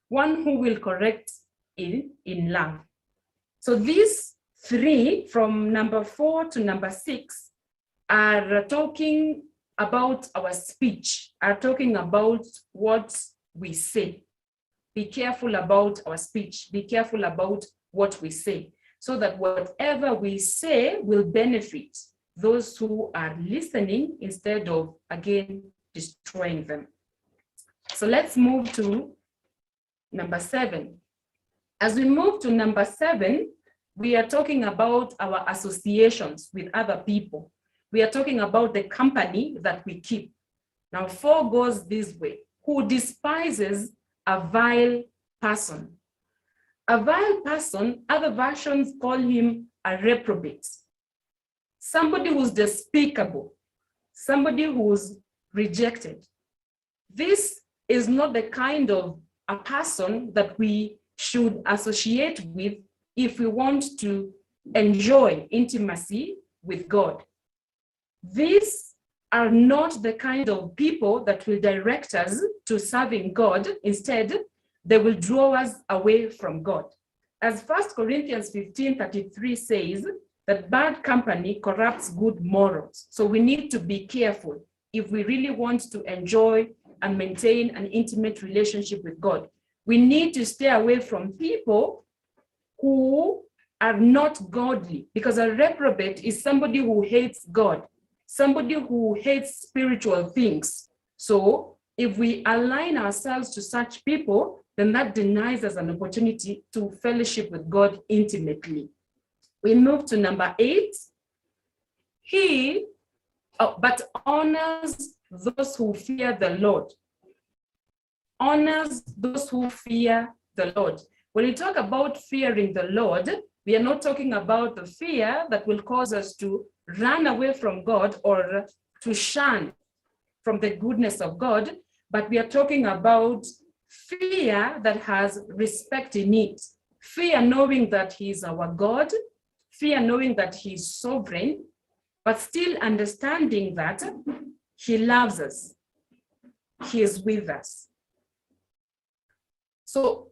S8: one who will correct in love. So these 3, from number 4 to number 6, are talking about our speech, are talking about what we say. Be careful about our speech. Be careful about what we say, so that whatever we say will benefit those who are listening instead of, again, destroying them. So let's move to number 7. As we move to number 7, we are talking about our associations with other people. We are talking about the company that we keep. Now, 4 goes this way: who despises a vile person. A vile person, other versions call him a reprobate. Somebody who's despicable, somebody who's rejected. This is not the kind of a person that we should associate with if we want to enjoy intimacy with God. These are not the kind of people that will direct us to serving God. Instead, they will draw us away from God. As 1 Corinthians 15:33 says, that bad company corrupts good morals. So we need to be careful if we really want to enjoy and maintain an intimate relationship with God. We need to stay away from people who are not godly, because a reprobate is somebody who hates God, somebody who hates spiritual things. So if we align ourselves to such people, then that denies us an opportunity to fellowship with God intimately. We move to number 8. But honors those who fear the Lord. Honors those who fear the Lord. When we talk about fearing the Lord, we are not talking about the fear that will cause us to run away from God or to shun from the goodness of God, but we are talking about fear that has respect in it. Fear knowing that He is our God, fear knowing that He is sovereign, but still understanding that He loves us. He is with us. So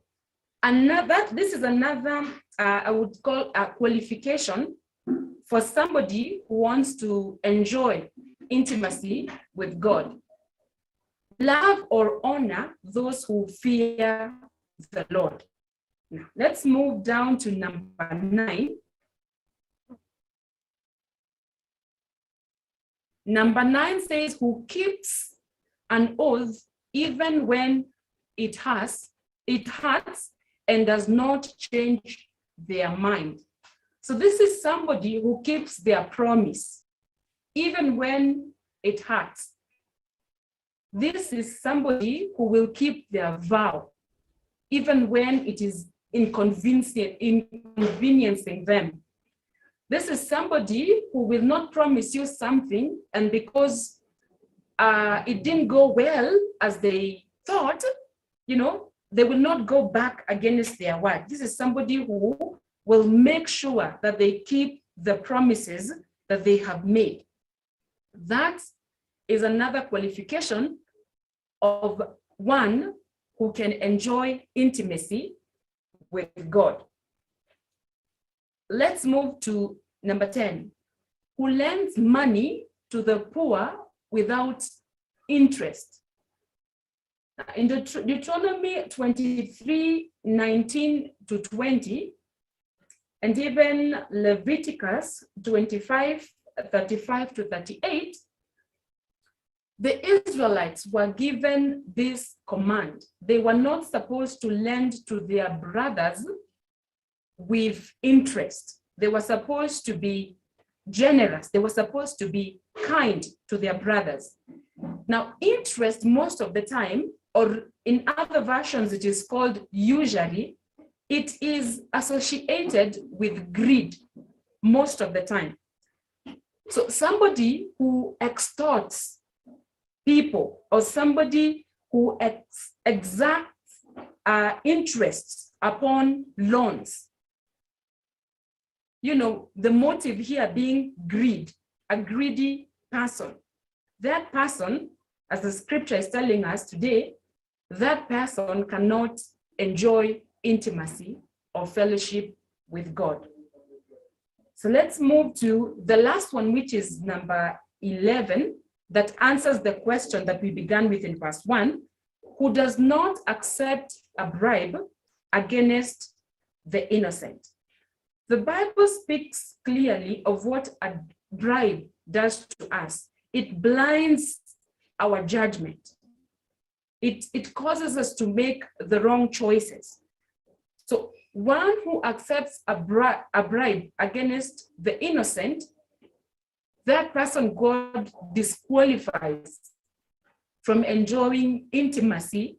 S8: this is another, I would call a qualification for somebody who wants to enjoy intimacy with God. Love or honor those who fear the Lord. Now, let's move down to number 9. Number 9 says, who keeps an oath even when it hurts and does not change their mind. So this is somebody who keeps their promise even when it hurts. This is somebody who will keep their vow even when it is inconveniencing them. This is somebody who will not promise you something, and because it didn't go well as they thought, they will not go back against their word. This is somebody who will make sure that they keep the promises that they have made. That is another qualification of one who can enjoy intimacy with God. Let's move to number 10, who lends money to the poor without interest. In Deuteronomy 23:19-20, and even Leviticus 25:35-38, the Israelites were given this command. They were not supposed to lend to their brothers with interest. They were supposed to be generous. They were supposed to be kind to their brothers. Now, interest most of the time, or in other versions, it is called usury, it is associated with greed most of the time. So somebody who extorts people, or somebody who exacts interests upon loans, the motive here being greed, a greedy person. That person, as the scripture is telling us today, that person cannot enjoy intimacy or fellowship with God. So let's move to the last one, which is number 11 that answers the question that we began with in verse 1, who does not accept a bribe against the innocent. The Bible speaks clearly of what a bribe does to us. It blinds our judgment. It causes us to make the wrong choices. So one who accepts a bribe against the innocent, that person God disqualifies from enjoying intimacy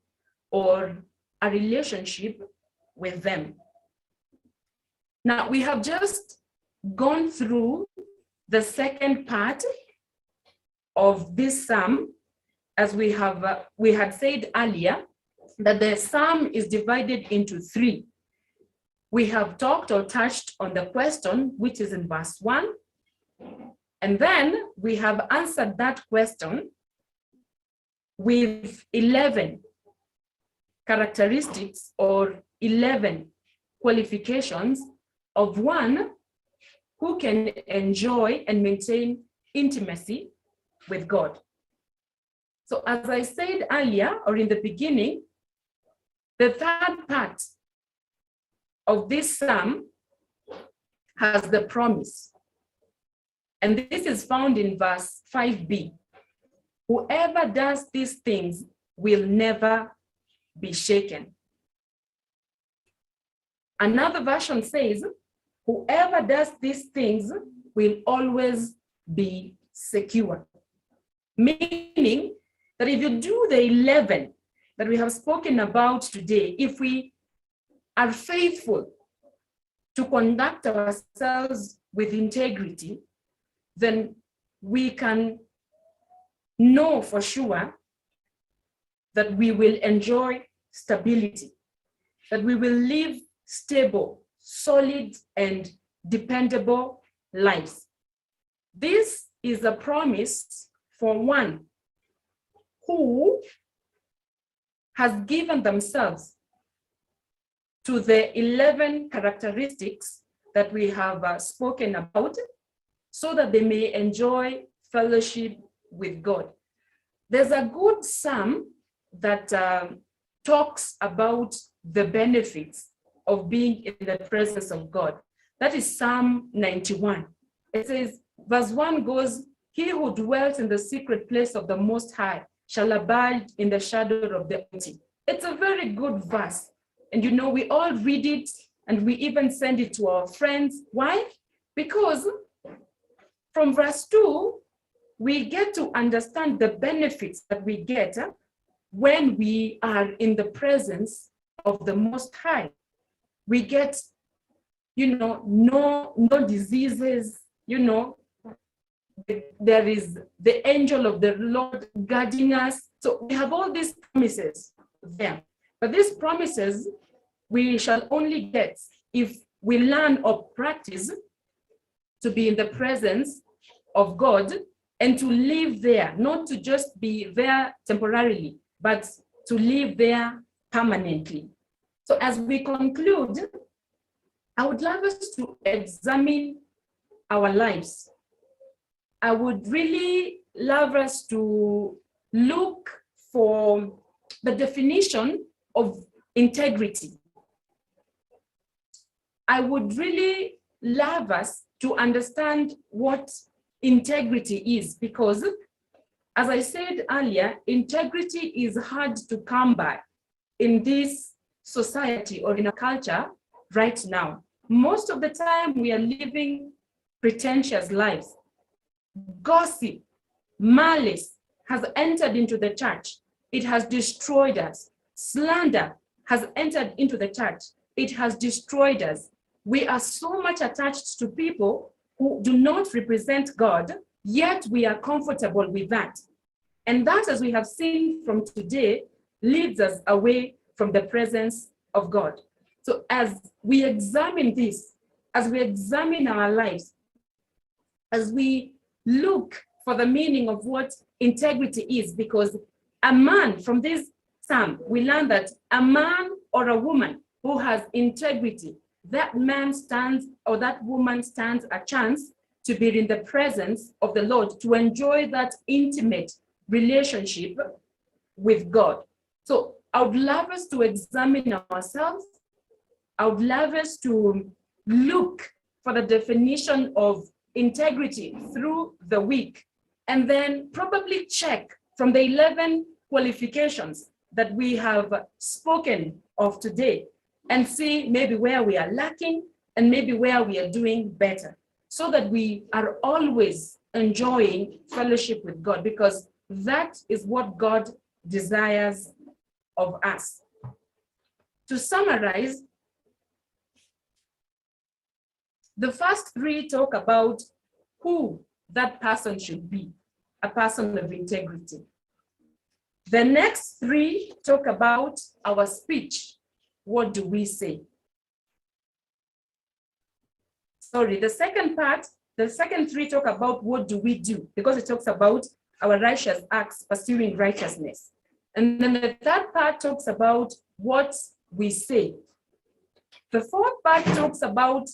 S8: or a relationship with them. Now, we have just gone through the second part of this psalm, as we had said earlier, that the psalm is divided into 3. We have talked or touched on the question, which is in verse 1, and then we have answered that question with 11 characteristics or 11 qualifications of one who can enjoy and maintain intimacy with God. So as I said earlier, or in the beginning, the third part of this psalm has the promise. And this is found in verse 5b. Whoever does these things will never be shaken. Another version says, whoever does these things will always be secure. Meaning that if you do the 11 that we have spoken about today, if we are faithful to conduct ourselves with integrity, then we can know for sure that we will enjoy stability, that we will live stable, solid, and dependable lives. This is a promise for one who has given themselves to the 11 characteristics that we have spoken about, so that they may enjoy fellowship with God. There's a good psalm that talks about the benefits of being in the presence of God. That is Psalm 91. It says, verse 1 goes, he who dwells in the secret place of the Most High shall abide in the shadow of the Almighty. It's a very good verse. And you know, we all read it and we even send it to our friends. Why? Because from verse 2, we get to understand the benefits that we get when we are in the presence of the Most High. We get, no diseases, there is the angel of the Lord guarding us. So we have all these promises there. But these promises we shall only get if we learn or practice to be in the presence of God and to live there, not to just be there temporarily, but to live there permanently. So as we conclude, I would love us to examine our lives. I would really love us to look for the definition of integrity. I would really love us to understand what integrity is, because as I said earlier, integrity is hard to come by in this society or in a culture right now. Most of the time we are living pretentious lives. Gossip, malice has entered into the church. It has destroyed us. Slander has entered into the church. It has destroyed us. We are so much attached to people who do not represent God, yet we are comfortable with that. And that, as we have seen from today, leads us away from the presence of God. So as we examine this, as we examine our lives, as we look for the meaning of what integrity is, because a man, from this psalm, we learn that a man or a woman who has integrity, that man stands or that woman stands a chance to be in the presence of the Lord, to enjoy that intimate relationship with God. So I would love us to examine ourselves. I would love us to look for the definition of integrity through the week, and then probably check from the 11 qualifications that we have spoken of today and see maybe where we are lacking and maybe where we are doing better, so that we are always enjoying fellowship with God, because that is what God desires of us. To summarize, the first three talk about who that person should be, a person of integrity. The next three talk about our speech. What do we say? Sorry, the second three talk about what do we do, because it talks about our righteous acts, pursuing righteousness. And then the third part talks about what we say. The fourth part talks about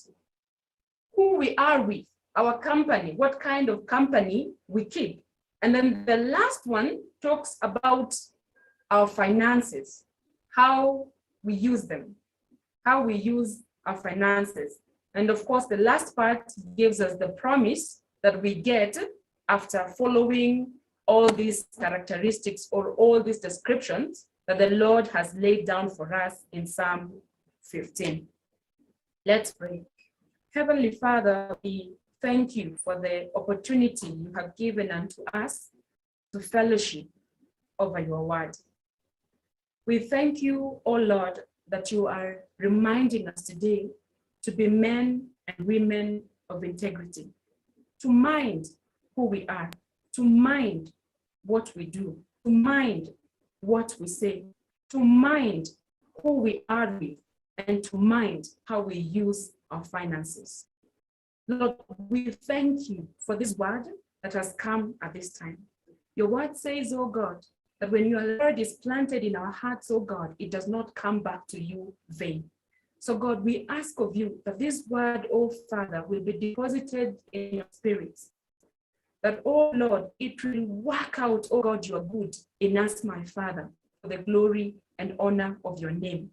S8: who we are with, our company, what kind of company we keep. And then the last one talks about our finances, how we use them, how we use our finances. And of course, the last part gives us the promise that we get after following all these characteristics or all these descriptions that the Lord has laid down for us in Psalm 15. Let's pray. Heavenly Father, we thank you for the opportunity you have given unto us to fellowship over your word. We thank you, O Lord, that you are reminding us today to be men and women of integrity, to mind who we are, to mind what we do, to mind what we say, to mind who we are with, and to mind how we use our finances. Lord, we thank you for this word that has come at this time. Your word says, oh God, that when your word is planted in our hearts, oh God, it does not come back to you vain. So God, we ask of you that this word, oh Father, will be deposited in your spirits. That, oh Lord, it will work out, oh God, your good in us, my Father, for the glory and honor of your name.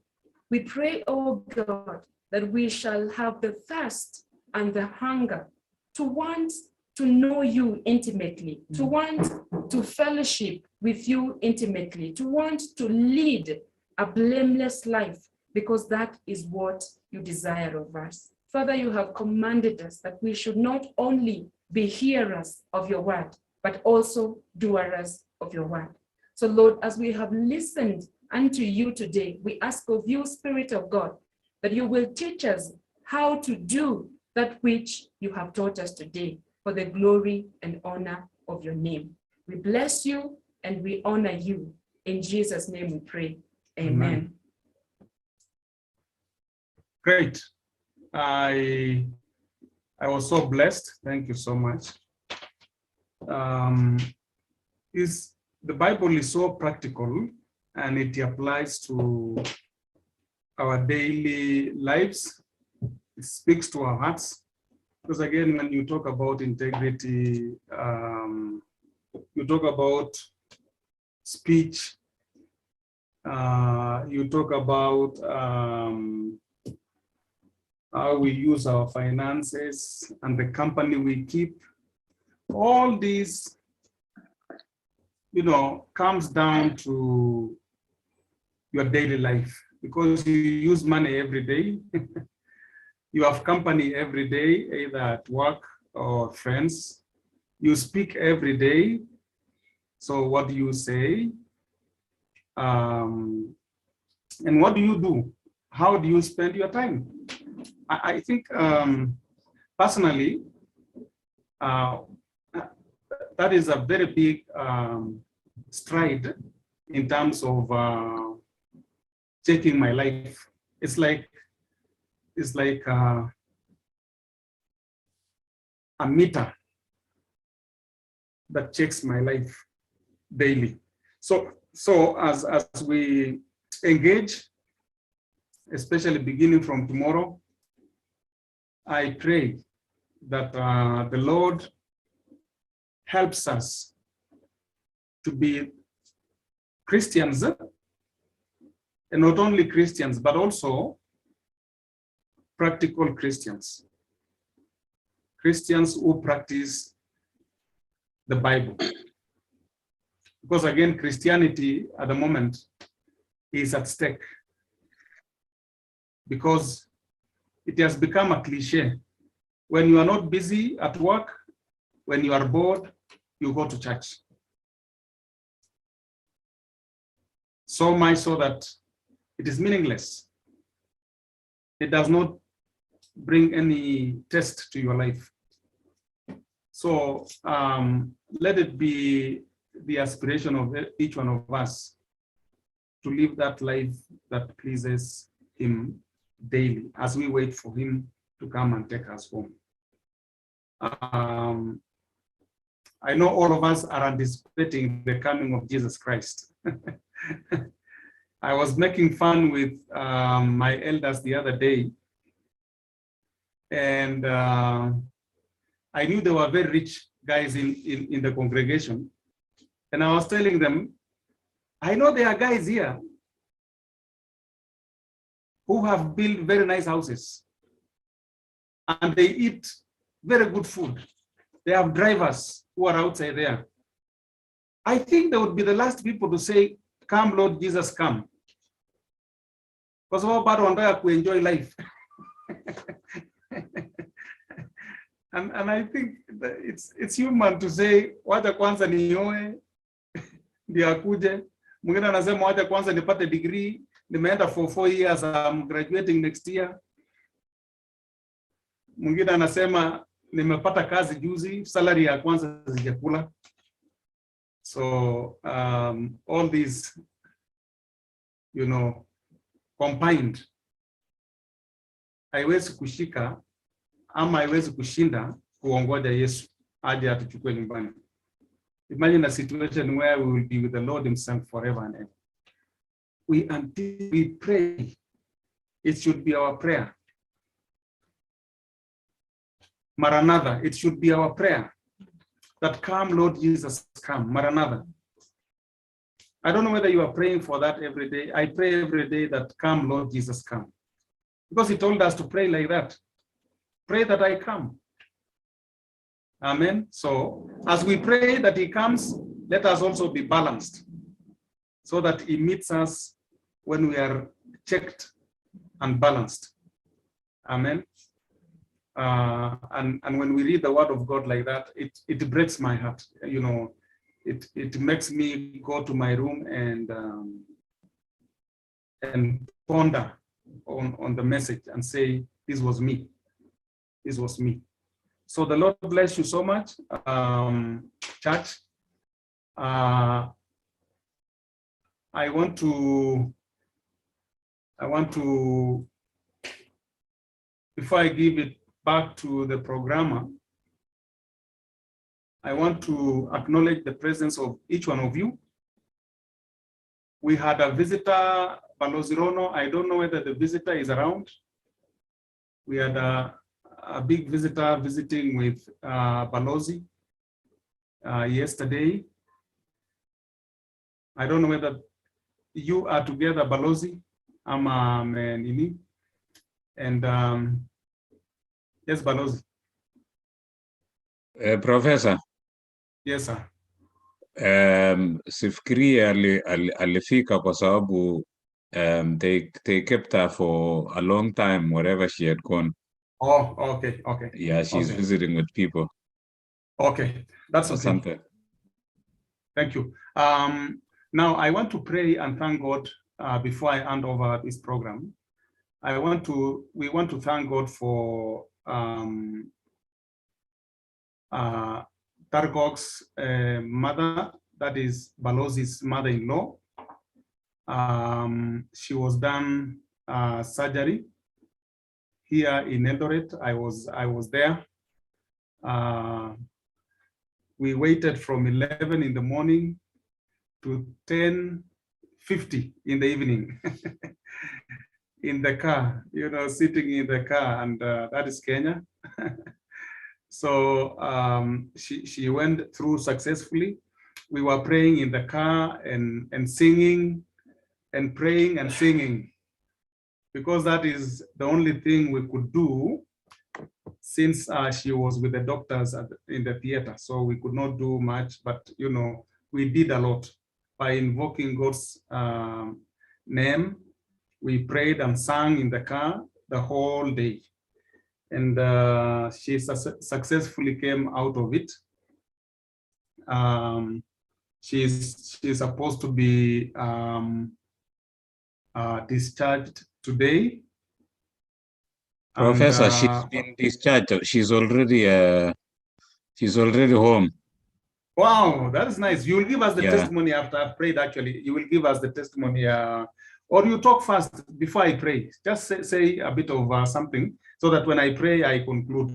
S8: We pray, oh God, that we shall have the thirst and the hunger to want to know you intimately, to want to fellowship with you intimately, to want to lead a blameless life, because that is what you desire of us. Father, you have commanded us that we should not only be hearers of your word, but also doers of your word. So Lord, as we have listened unto you today, we ask of you, Spirit of God, that you will teach us how to do that which you have taught us today, for the glory and honor of your name. We bless you and we honor you. In Jesus' name we pray. Amen.
S7: Great. I was so blessed. Thank you so much. The Bible is so practical, and it applies to our daily lives. It speaks to our hearts. Because again, when you talk about integrity, you talk about speech, you talk about how we use our finances and the company we keep. All these, comes down to your daily life, because you use money every day. You have company every day, either at work or friends. You speak every day. So what do you say? And what do you do? How do you spend your time? I think personally, that is a very big stride in terms of checking my life. It's like a meter that checks my life daily. So as we engage, especially beginning from tomorrow, I pray that the Lord helps us to be Christians, and not only Christians, but also practical Christians. Christians who practice the Bible. Because again, Christianity at the moment is at stake because it has become a cliche. When you are not busy at work, when you are bored, you go to church. So much so that it is meaningless. It does not bring any test to your life. So let it be the aspiration of each one of us to live that life that pleases him daily as we wait for him to come and take us home. I know all of us are anticipating the coming of Jesus Christ. I was making fun with my elders the other day, and I knew they were very rich guys in the congregation. And I was telling them, I know there are guys here who have built very nice houses and they eat very good food. They have drivers who are outside there. I think they would be the last people to say, come Lord Jesus, come. Because all bad one to enjoy life. And I think it's human to say, wacha kwanza nioe, ndio akuje. Mwingine anasema wacha kwanza nipate degree, nimeenda for 4 years, I'm graduating next year. Mwingine anasema nimepata kazi juzi, salary ya kwanza sijakula. So all these, you know, combined, haiwezi kushika ama haiwezi kushinda kuongoja Yesu aje atuchukue nyumbani. Imagine a situation where we will be with the Lord himself forever and ever. Until we pray, it should be our prayer. Maranatha, it should be our prayer that come Lord Jesus, come. Maranatha. I don't know whether you are praying for that every day. I pray every day that come Lord Jesus, come. Because he told us to pray like that. Pray that I come. Amen. So as we pray that he comes, let us also be balanced so that he meets us when we are checked and balanced. Amen. And when we read the word of God like that, it breaks my heart. You know, it makes me go to my room and ponder on the message and say, this was me. This was me. So the Lord bless you so much, church. I want to, before I give it back to the programmer, I want to acknowledge the presence of each one of you. We had a visitor, Balozirono. I don't know whether the visitor is around. We had a big visitor visiting with Balozi yesterday. I don't know whether you are together, Balozi, Nini, and yes, Balozi.
S9: Professor.
S7: Yes, sir.
S9: Sifikiri alifika kwa sababu they kept her for a long time wherever she had gone.
S7: Oh, okay.
S9: Yeah, she's visiting with people.
S7: Okay, that's okay.
S9: Asante.
S7: Thank you. Now I want to pray and thank God before I hand over this program. We want to thank God for Targok's mother, that is Balozi's mother-in-law. She was done surgery here in Eldoret. I was there. We waited from 11 in the morning to 10:50 in the evening in the car, you know, sitting in the car, and that is Kenya. So she went through successfully. We were praying in the car and singing and praying and singing, because that is the only thing we could do since she was with the doctors in the theater. So we could not do much, but you know, we did a lot by invoking God's name. We prayed and sang in the car the whole day. And she successfully came out of it. She's supposed to be discharged today.
S9: Professor, she's been discharged. She's already home.
S7: Wow, that is nice. You will give us the
S9: Yeah.
S7: testimony after I've prayed. Actually, you will give us the testimony, or you talk first before I pray. Just say a bit of something, so that when I pray, I conclude.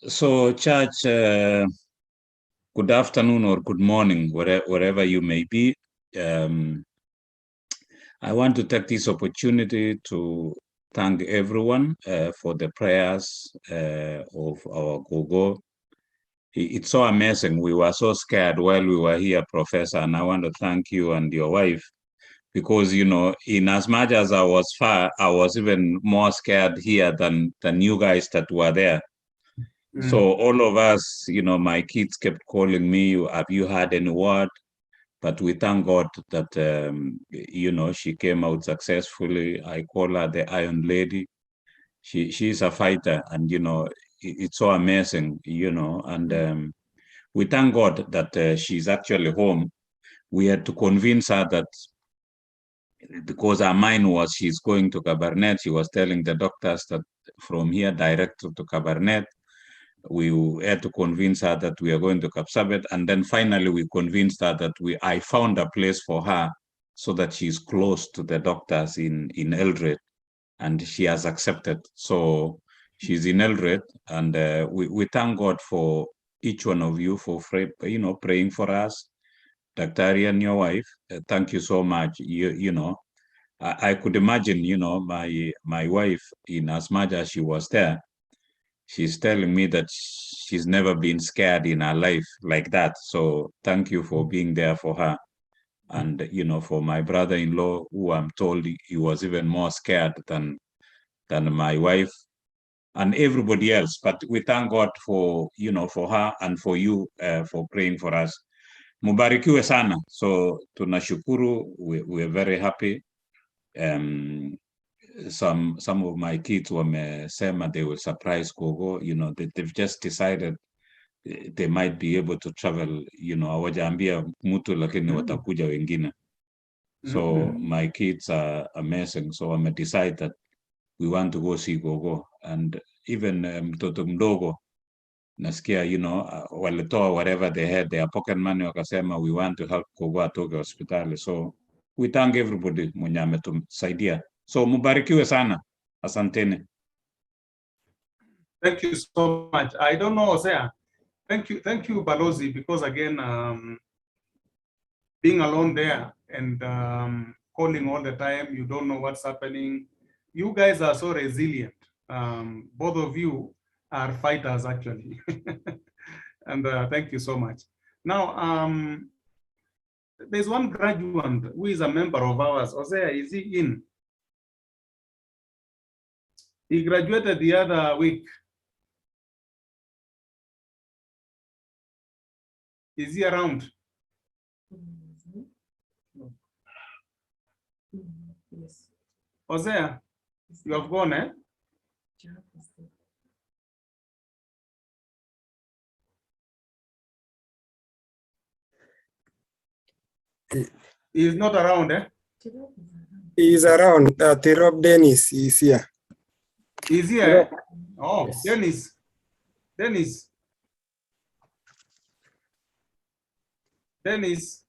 S9: So, church, good afternoon or good morning, wherever you may be. I want to take this opportunity to thank everyone for the prayers of our Gogo. It's so amazing. We were so scared while we were here, Professor, and I want to thank you and your wife, because, you know, in as much as I was far, I was even more scared here than you guys that were there. So all of us, you know, my kids kept calling me, have you had any word? But we thank God that, you know, she came out successfully. I call her the Iron Lady. She's a fighter, and, you know, it's so amazing, you know, and we thank God that she's actually home. We had to convince her that, because her mind was she's going to Cabernet, she was telling the doctors that from here direct to Cabernet. We had to convince her that we are going to Kapsabet, and then finally we convinced her that I found a place for her so that she's close to the doctors in Eldred, and she has accepted. So she's in Eldred, and we thank God for each one of you for praying for us. Dr. and your wife, thank you so much. You know, I could imagine, you know, my wife, in as much as she was there, she's telling me that she's never been scared in her life like that. So thank you for being there for her. And, you know, for my brother-in-law, who I'm told he was even more scared than my wife and everybody else. But we thank God for, you know, for her and for you for praying for us. Mubarikiwe sana. So tunashukuru, we're very happy. Some of my kids wamesema they will surprise Gogo. You know, they've just decided they might be able to travel, you know, hawajaambia mtu lakini watakuja wengine. So my kids are amazing. So I'm decided that we want to go see Gogo. And even mtoto mdogo, nasikia, you know, walitoa whatever they had, their pocket money, wakasema we want to help Gogo atoke hospitali. So we thank everybody mwenye ametusaidia. So mubarikiwe sana. Asanteni.
S7: Thank you so much. I don't know, Osea. Thank you, Balozi, because again, being alone there and calling all the time, you don't know what's happening. You guys are so resilient. Both of you are fighters, actually. And thank you so much. Now, there's one graduate who is a member of ours. Osea, is he in? He graduated the other week. Is he around?
S8: Yes.
S7: Osea, you have gone, eh? He is not around, eh?
S5: He is around. Tirob Dennis is here.
S7: Is he here?
S5: Tirob.
S7: Oh,
S5: Yes.
S7: Dennis.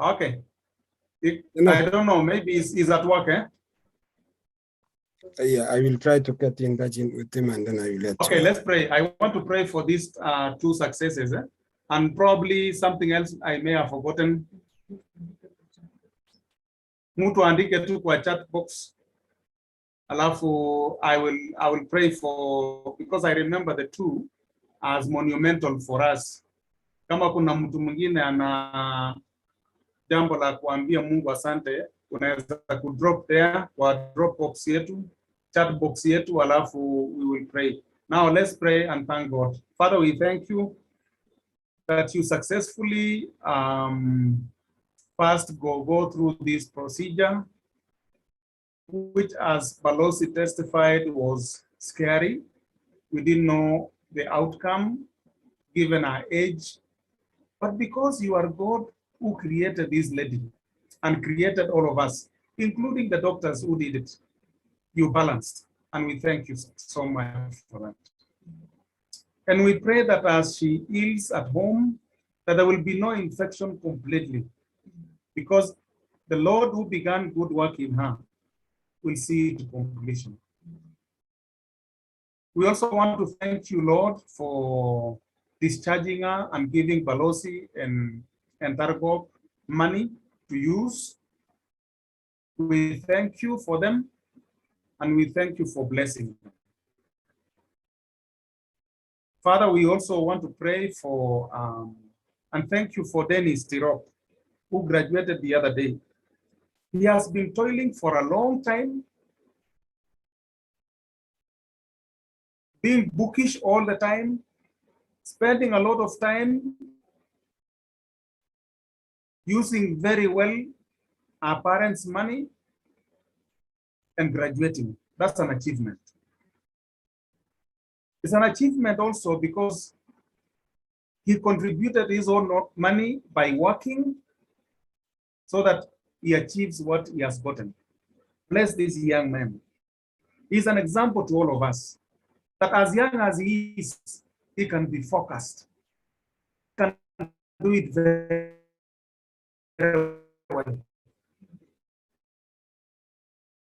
S7: Okay. I don't know, maybe he's at work, eh?
S5: Yeah, I will try to get in touch with him and then I will let you.
S7: Okay, let's pray. I want to pray for these two successes, eh? And probably something else I may have forgotten. Mtu andike tu kwa chat box. Alafu I will pray for, because I remember the two as monumental for us. Kama kuna mtu mwingine ana jambo la kuambia Mungu asante, unaweza kudrop there kwa drop box yetu, chat box yetu, alafu we will pray. Now let's pray and thank God. Father, we thank you that you successfully first go through this procedure, which, as Balosi testified, was scary. We didn't know the outcome given our age, but because you are God who created this lady and created all of us, including the doctors who did it, you balanced, and we thank you so much for that. And we pray that as she heals at home, that there will be no infection completely, because the Lord who began good work in her will see it to completion. We also want to thank you, Lord, for discharging her and giving Balosi and Targop money to use. We thank you for them, and we thank you for blessing them. Father, we also want to pray for and thank you for Dennis Tirop, who graduated the other day. He has been toiling for a long time, being bookish all the time, spending a lot of time using very well our parents' money and graduating. That's an achievement. It's an achievement also because he contributed his own money by working so that he achieves what he has gotten. Bless this young man. He's an example to all of us that as young as he is, he can be focused. He can do it very well.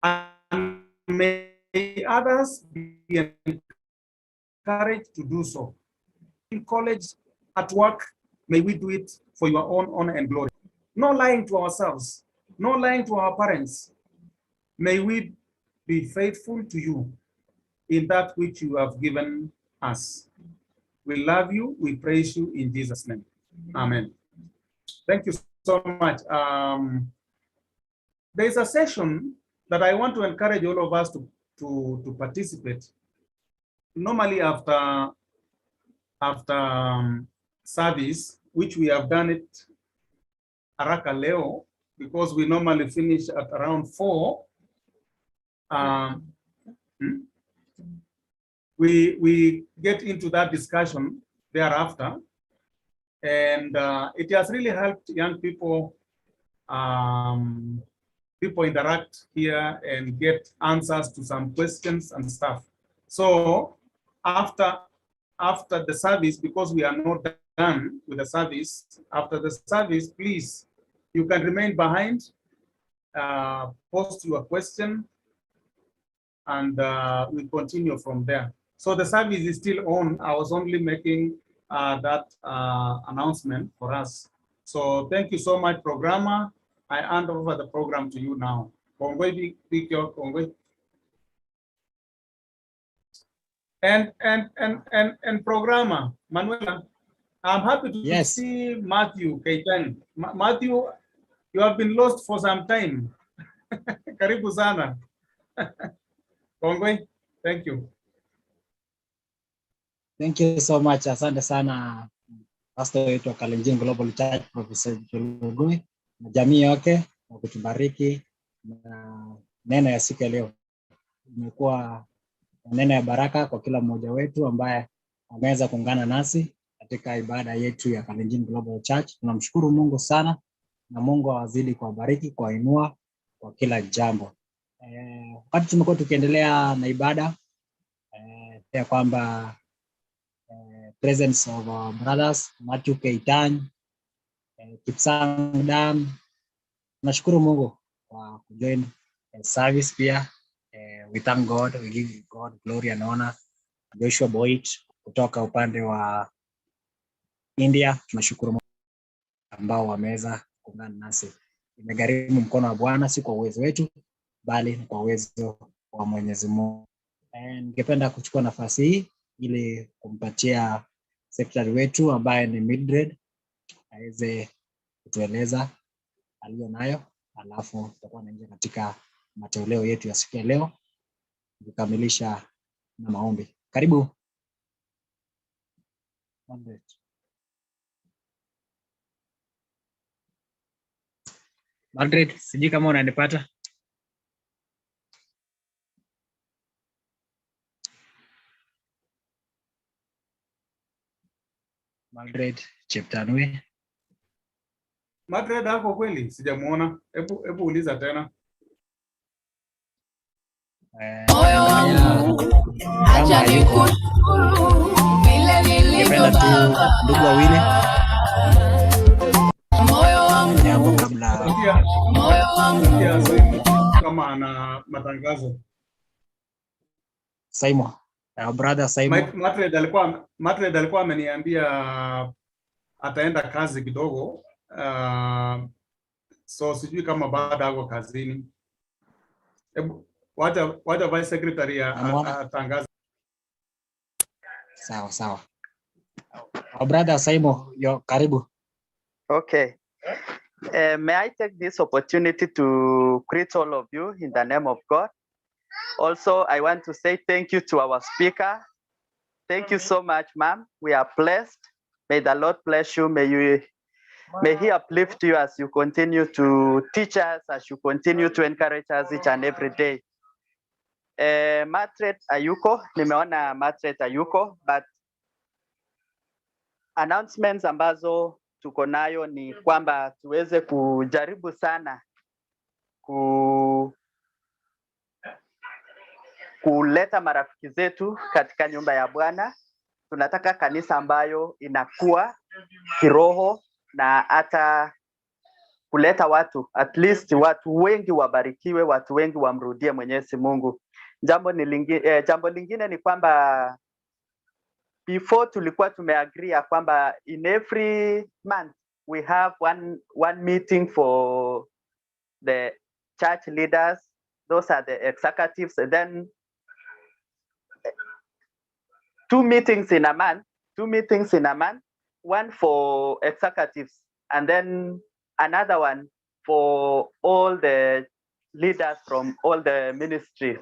S7: And may others be encouraged to do so. In college, at work, may we do it for your own honor and glory. No lying to ourselves, no lying to our parents. May we be faithful to you in that which you have given us. We love you, we praise you in Jesus' name. Amen. Thank you so much. There's a session that I want to encourage all of us to participate. Normally after service, which we have done it haraka leo, because we normally finish at around 4. We get into that discussion thereafter, and it has really helped young people interact here and get answers to some questions and stuff. So after the service, because we are not done with the service, after the service, please, you can remain behind, post your question, and we continue from there. So the service is still on. I was only making that announcement for us. So thank you so much, programmer. I hand over the program to you now. And programmer, Manuela, I'm happy to see Matthew Keitang. Matthew, you have been lost for some time. Karibu sana. Kongwe, thank you.
S1: Thank you so much. Asante sana pastor wetu wa Kalenjin Global Church, Professor Julugui, na jamii yote kwa kutubariki na neno ya siku ya leo. Imekuwa neno ya baraka kwa kila mmoja wetu ambaye ameweza kuungana nasi katika ibada yetu ya Kalenjin Global Church. Tunamshukuru Mungu sana, na Mungu awazidi kuwabariki, kuwainua kwa kila jambo. Wakati tumekuwa tukiendelea na ibada, ya kwamba presence of our brothers Matthew Keitany, Kipsang Dan, tunashukuru Mungu kwa kujoin service pia. We thank God, we give God glory and honor. Joshua Boyd kutoka upande wa India, tunashukuru Mungu ambao wameweza kuungana nasi. Imegharimu mkono wa Bwana, si kwa uwezo wetu bali kwa uwezo wa Mwenyezi Mungu. Ningependa kuchukua nafasi hii ili kumpatia secretary wetu ambaye ni Mildred aweze kutueleza aliyo nayo, alafu tutakuwa naingia katika matoleo yetu ya siku ya leo kukamilisha na maombi. Karibu Mildred. Mildred, sijui kama unanipata. Mildred Cheptanui.
S7: Mildred hapo kweli sijamuona. Hebu uliza tena.
S2: Moyo wangu acha nikushukuru vile nilivyo Baba.
S1: Ndugu wawili.
S2: Moyo wangu
S1: Jambo kabla.
S2: moyo wangu
S7: Kama ana matangazo.
S1: Simon. Brother Simon.
S7: Mildred alikuwa ameniambia ataenda kazi kidogo. So sijui kama baada yako kazini. Wacha Vice Secretary atangaza.
S1: Sawa. Brother Simon, yo karibu.
S6: Okay. May I take this opportunity to greet all of you in the name of God. Also, I want to say thank you to our speaker. Thank you so much, ma'am. We are blessed. May the Lord bless you. May He uplift you as you continue to teach us, as you continue to encourage us each and every day. Mildred Ayuko, nimeona Mildred Ayuko, but announcements ambazo tuko nayo ni kwamba tuweze kujaribu sana kuleta marafiki zetu katika nyumba ya Bwana. Tunataka kanisa ambayo inakuwa kiroho na hata kuleta watu, at least watu wengi wabarikiwe, watu wengi wamrudie Mwenyezi Mungu. Jambo lingine ni kwamba before tulikuwa tumeagree kwamba in every month we have one meeting for the church leaders, those are the executives, and then two meetings in a month, one for executives and then another one for all the leaders from all the ministries.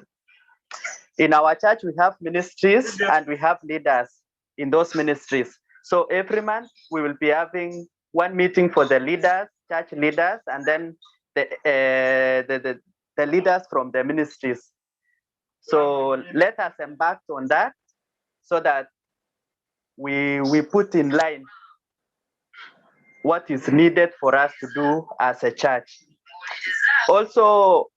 S6: In our church, we have ministries and we have leaders in those ministries. So every month we will be having one meeting for the leaders, church leaders, and then the leaders from the ministries. So let us embark on that so that we put in line what is needed for us to do as a church. Also,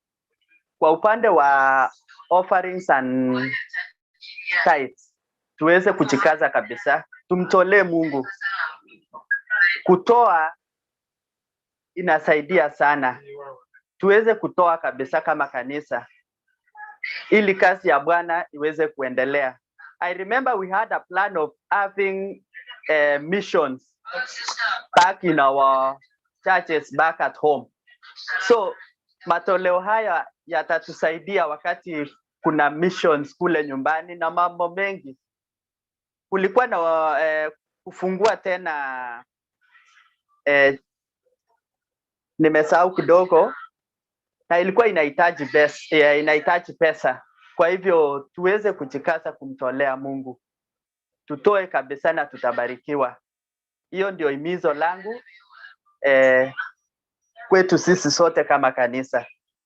S6: kwa upande wa offerings and tithes, tuweze kuchikaza kabisa, tumtolee Mungu. Kutoa inasaidia sana. Tuweze kutoa kabisa kama kanisa ili kazi ya Bwana iweze kuendelea. I remember we had a plan of having missions back in our churches back at home. So matoleo haya yatatusaidia wakati kuna missions kule nyumbani na mambo mengi. Kulikuwa na kufungua tena nimesahau kidogo, na ilikuwa inahitaji pesa. Kwa hivyo tuweze kujikaza kumtolea Mungu. Tutoe kabisa na tutabarikiwa. Hiyo ndio himizo langu kwetu sisi sote kama kanisa.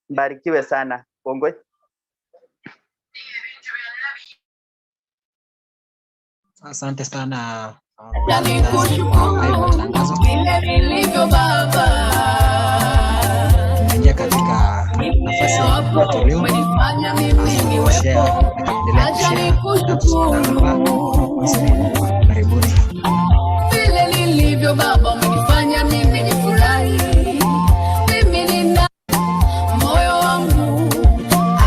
S6: Mbarikiwe sana. Kongwe.
S1: Asante sana. Tunaingia katika nafasi ya matoleo. Karibuni.
S2: Vile nilivyo Baba umenifanya mimi nifurahi. Mimi nina moyo wangu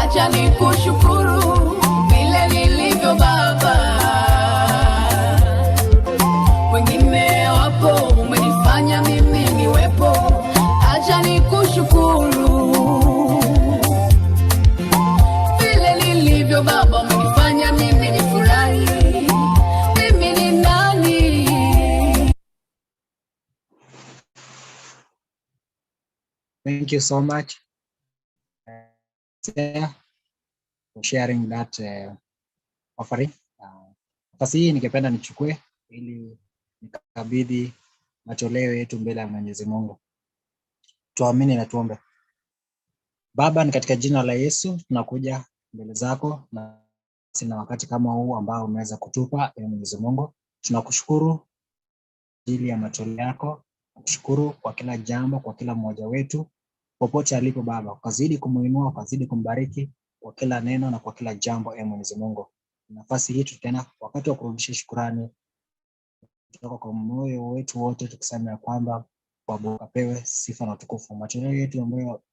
S2: acha nikushukuru. Vile nilivyo Baba, wengine wapo umenifanya mimi niwepo. Acha nikushukuru. Vile
S1: Thank you so much for sharing that offering. Nafasi hii ningependa nichukue ili nikabidhi matoleo yetu mbele ya Mwenyezi Mungu. Tuamini na tuombe. Baba, ni katika jina la Yesu tunakuja mbele zako na sina wakati kama huu ambao umeweza kutupa, Mwenyezi Mungu. Tunakushukuru ajili ya matoleo yako. Tunakushukuru kwa kila jambo, kwa kila mmoja wetu popote alipo Baba. Ukazidi kumuinua, ukazidi kumbariki kwa kila neno na kwa kila jambo, Mwenyezi Mungu. Nafasi hii tutaenda wakati wa kurudisha shukrani kutoka kwa moyo wetu wote, tukisema kwamba Baba apewe sifa na utukufu. Matoleo yetu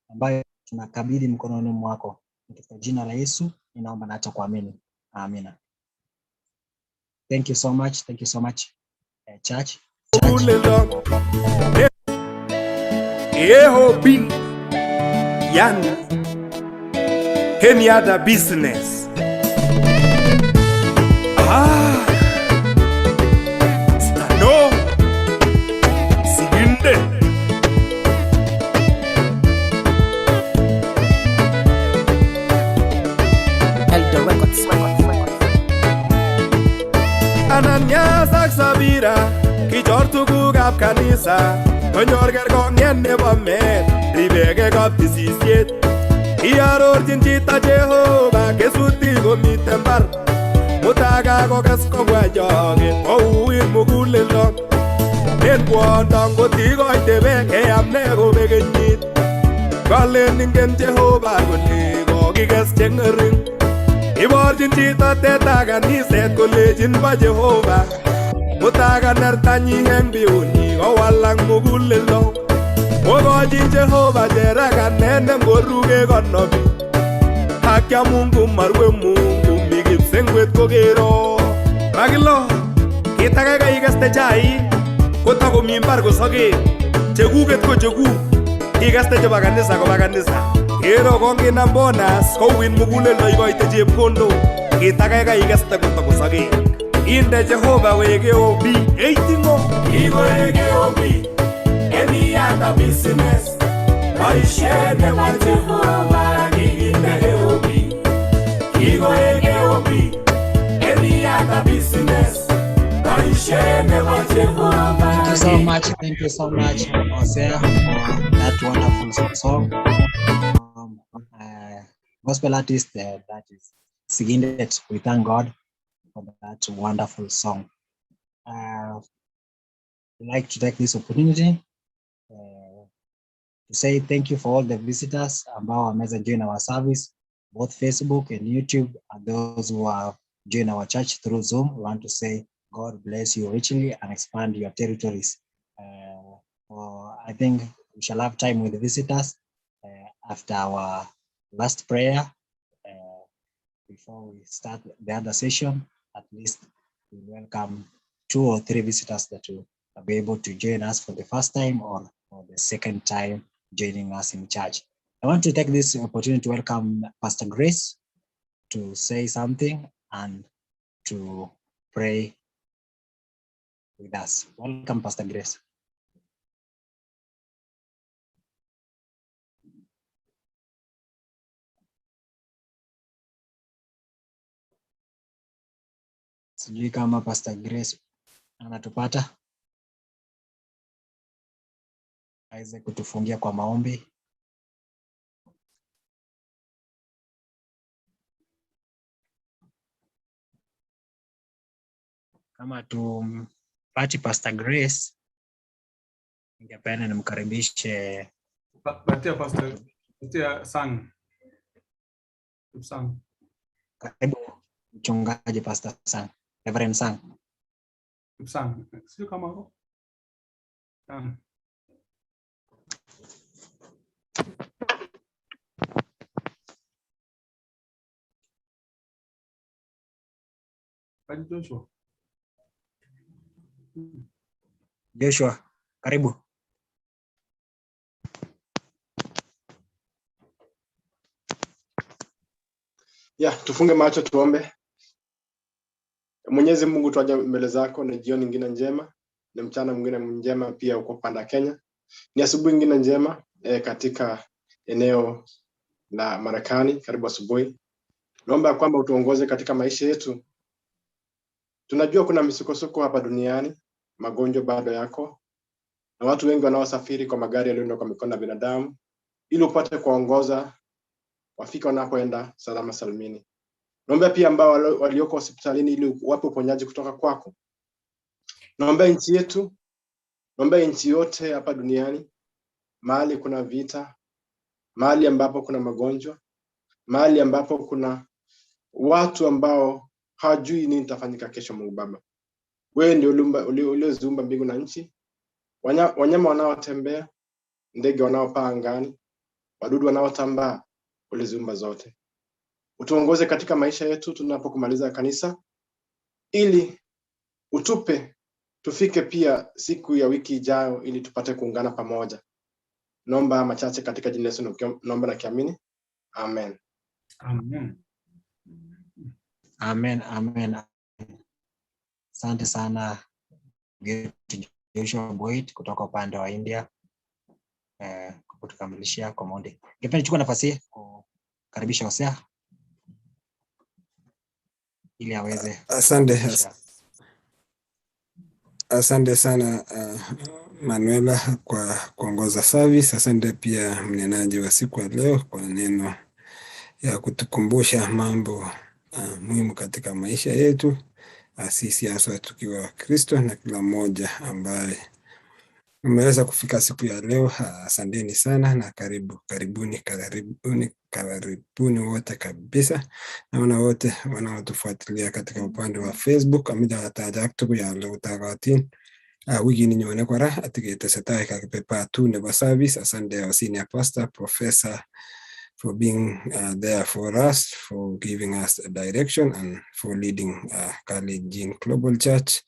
S1: ambayo tunakabidhi mkononi mwako, katika jina la Yesu ninaomba na hata kuamini. Amina. Thank you so much. Thank you so much, church.
S3: Hobby, yani any other business. Stano Siginde
S2: Elder Records.
S3: Ananya Saksabira Kijor tugukab kanisa konyor kerkong'et nebo meet ribege kabisisiet iarorchin chito Jehova kesutik komiten mbar mutaka kokes kobwa choget kouit muguleldo en kwondo ngot ikoite beek keam ne kobek kenyit kolen ingen Jehova kole kokikes cheng'ering iborchin chito teta kaniset kolechin bo Jehova mutaka nertanyi en biunyi kowalak muguleldo kokochin Jehova cherakanet nengoruke konobi hakya Mungu marwe Mungu mi kipsengwet kokero makilo kit age kaikeste chaik kotakomi mbar kosokek chekuket ko chekuk ikaste chebo kanisa koba kanisa kero konginam bonus kouit muguleldo ikoite chepkondok kit age kaikeste kotakosokek inde Jehova weke obi eitingo iweke obi any other business maisha nebo Jehova inde obi iweke obi any other business maisha nebo Jehova.
S1: Thank you so much. Thank you so much, Hosea, for that wonderful song. Gospel artist that is Siginde. We thank God for that wonderful song. I'd like to take this opportunity to say thank you for all the visitors ambao wameweza join our service, both Facebook and YouTube, and those who have joined our church through Zoom. We want to say God bless you richly and expand your territories. I think we shall have time with the visitors after our last prayer. Before we start the other session, at least we welcome 2 or 3 visitors that will be able to join us for the first time or for the second time joining us in church. I want to take this opportunity to welcome Pastor Grace to say something and to pray with us. Welcome, Pastor Grace. Sijui kama Pastor Grace anatupata, aweze kutufungia kwa maombi. Kama tumpati Pastor Grace, ningependa nimkaribishe
S7: Batia Pastor, batia Sang. Sang.
S1: Karibu mchungaji Pastor Sang, Reverend Sang.
S7: Sang. Sio kama huko. Sang. Joshua.
S1: Joshua, karibu.
S10: Tufunge macho tuombe. Mwenyezi Mungu, twaja mbele zako na jioni nyingine njema, na mchana mwingine njema pia uko panda Kenya. Ni asubuhi nyingine njema katika eneo la Marekani. Karibu asubuhi. Naomba kwamba utuongoze katika maisha yetu. Tunajua kuna misukosuko hapa duniani, magonjwa bado yako, na watu wengi wanaosafiri kwa magari yaliyoundwa kwa mikono ya binadamu, ili upate kuongoza wafika wanapoenda salama salimini. Naomba pia ambao walioko hospitalini ili wape uponyaji kutoka kwako. Naomba nchi yetu, naomba nchi yote hapa duniani, mahali kuna vita, mahali ambapo kuna magonjwa, mahali ambapo kuna watu ambao hawajui nini itafanyika kesho. Mungu Baba, wewe ndio ulioziumba mbingu na nchi, wanyama wanaotembea, ndege wanaopaa angani, wadudu wanaotambaa, uliziumba zote. Utuongoze katika maisha yetu tunapokumaliza kanisa, ili utupe tufike pia siku ya wiki ijayo ili tupate kuungana pamoja. Naomba machache katika jina la Yesu, naomba na kiamini. Amen.
S7: Amen.
S1: Amen, amen. Asante sana Joshua Boyd kutoka upande wa India kutukamilishia komode. Ningependa nichukue nafasi hii kukaribisha Hosea ili aweze.
S5: Asante sana Manuela kwa kuongoza service. Asante pia mnenaji wa siku ya leo kwa neno ya kutukumbusha mambo muhimu katika maisha yetu, sisi hasa tukiwa Wakristo na kila mmoja ambaye umeweza kufika siku ya leo. Asanteni sana na karibuni wote kabisa. Naona wote wanaotufuatilia katika upande wa Facebook amida watajaktu ya leo tagatin wiki ni nyone kora atiketesetai kakipepa tu nebo service. Asante wa senior pastor professor for being there for us, for giving us a direction and for leading Kalenjin Global Church.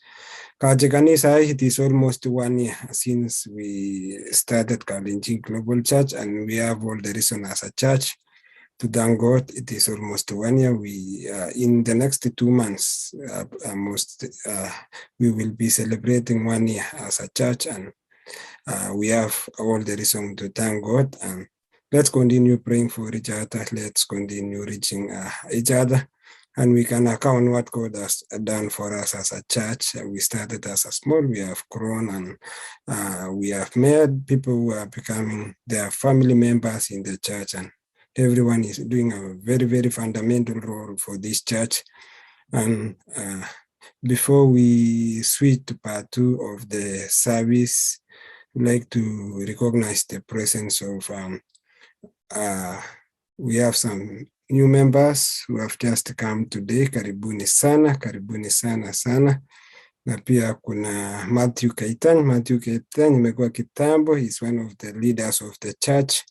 S5: Kanisa, it is almost 1 year since we started Kalenjin Global Church, and we have all the reason as a church to thank God. It is almost 1 year. We in the next 2 months, we will be celebrating 1 year as a church, and we have all the reason to thank God. And let's continue praying for each other. Let's continue reaching each other. And we can account what God has done for us as a church. We started as a small, we have grown, and we have met people who are becoming their family members in the church. And everyone is doing a very, very fundamental role for this church. And before we switch to part 2 of the service, I'd like to recognize the presence of we have some new members who have just come today. Karibuni sana sana. Na pia kuna Matthew Kaitan imekuwa kitambo. He's one of the leaders of the church.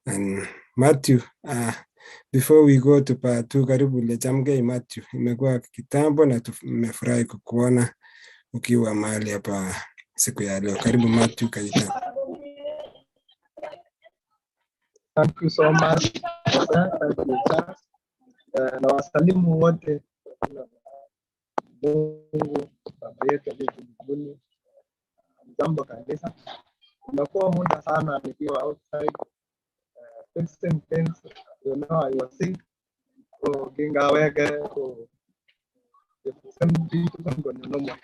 S5: And Matthew, before we go to part 2, karibu lejamgei Matthew. Imekuwa kitambo na tumefurahi kukuona ukiwa mahali hapa siku ya leo. Karibu Matthew Kaitan.
S11: Thank you so much. Thank you, church. Na wasalimu wote. Mungu baba yetu aliye mbinguni. Jambo kanisa. Nimekuwa muda sana nikiwa outside. Fixing things. You know, I was sick. So ginga wege. So the same people can go normal.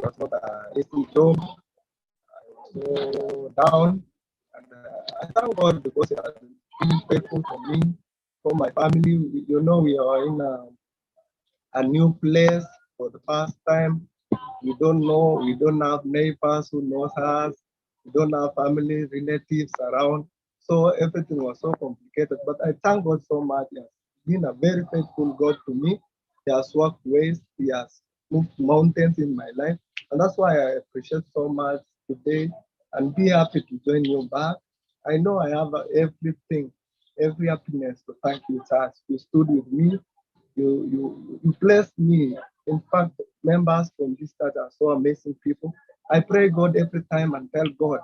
S11: That's what I job. I was so down. And I thank God because He has been faithful for me, for my family. You know, we are in a new place for the first time. We don't know, we don't have neighbors who knows us. We don't have family, relatives around. So everything was so complicated. But I thank God so much. He has been a very faithful God to me. He has worked ways. He has moved mountains in my life. And that's why I appreciate so much today and be happy to join you back. I know I have everything, every happiness to thank you, church. You stood with me. You blessed me. In fact, members from this church are so amazing people. I pray God every time and tell God,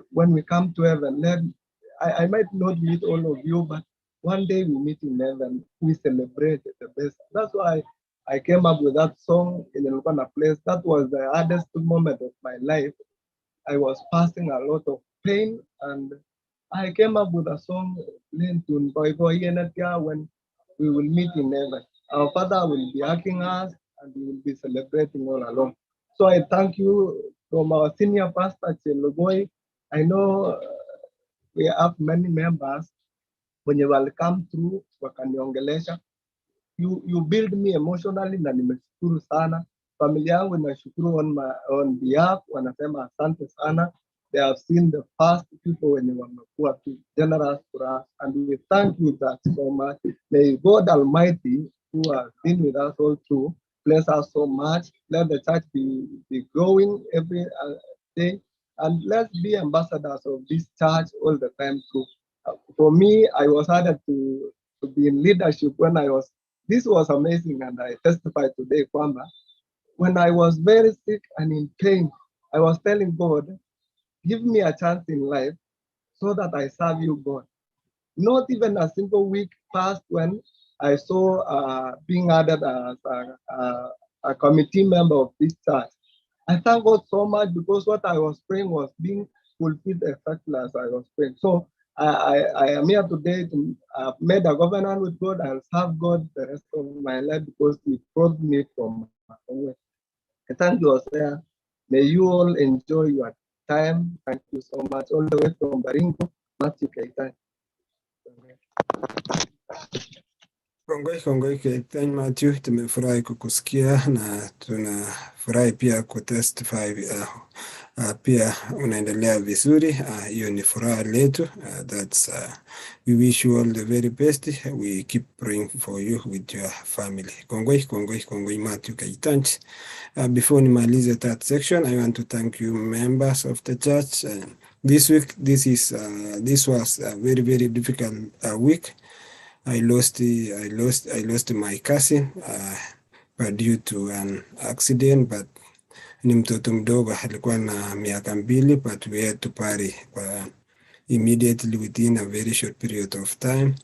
S11: when we come to heaven, I might not meet all of you, but one day we meet in heaven. We celebrate the best. That's why I came up with that song in the Lukana place. That was the hardest moment of my life. I was passing a lot of pain, and I came up with a song, when we will meet in heaven. Our Father will be hugging us, and we will be celebrating all along. So I thank you from our senior pastor, Cheloboy. I know we have many members. When you will come through, wakaniongelesha. You build me emotionally na nimeshukuru sana. Familia yangu nashukuru on behalf, wanasema asante sana. They have seen the first people when you were generous for us, and we thank you that so much. May God Almighty, who has been with us all through, bless us so much. Let the church be growing every day, and let's be ambassadors of this church all the time too. For me, I was added to be in leadership when I was. This was amazing, and I testified today, Kwamba. When I was very sick and in pain, I was telling God, give me a chance in life so that I serve you, God. Not even a single week passed when I saw being added as a committee member of this church. I thank God so much because what I was praying was being fulfilled exactly as I was praying. So I am here today to made a covenant with God and serve God the rest of my life because He brought me from away. I thank you, Hosea. May you all enjoy your time. Thank you so much. All the way from Baringo, Matthew Kaitan.
S5: Kongoi Keitany Matthew, tumefurahi kukusikia na tunafurahi pia kutestify pia unaendelea vizuri. Hiyo ni furaha letu. We wish you all the very best. We keep praying for you with your family. Kongoi Matthew Keitany. Before nimalize that section, I want to thank you members of the church. This week, this was a very, very difficult week. I lost my cousin due to an accident, but ni mtoto mdogo, alikuwa na miaka 2, but we had to party immediately within a very short period of time.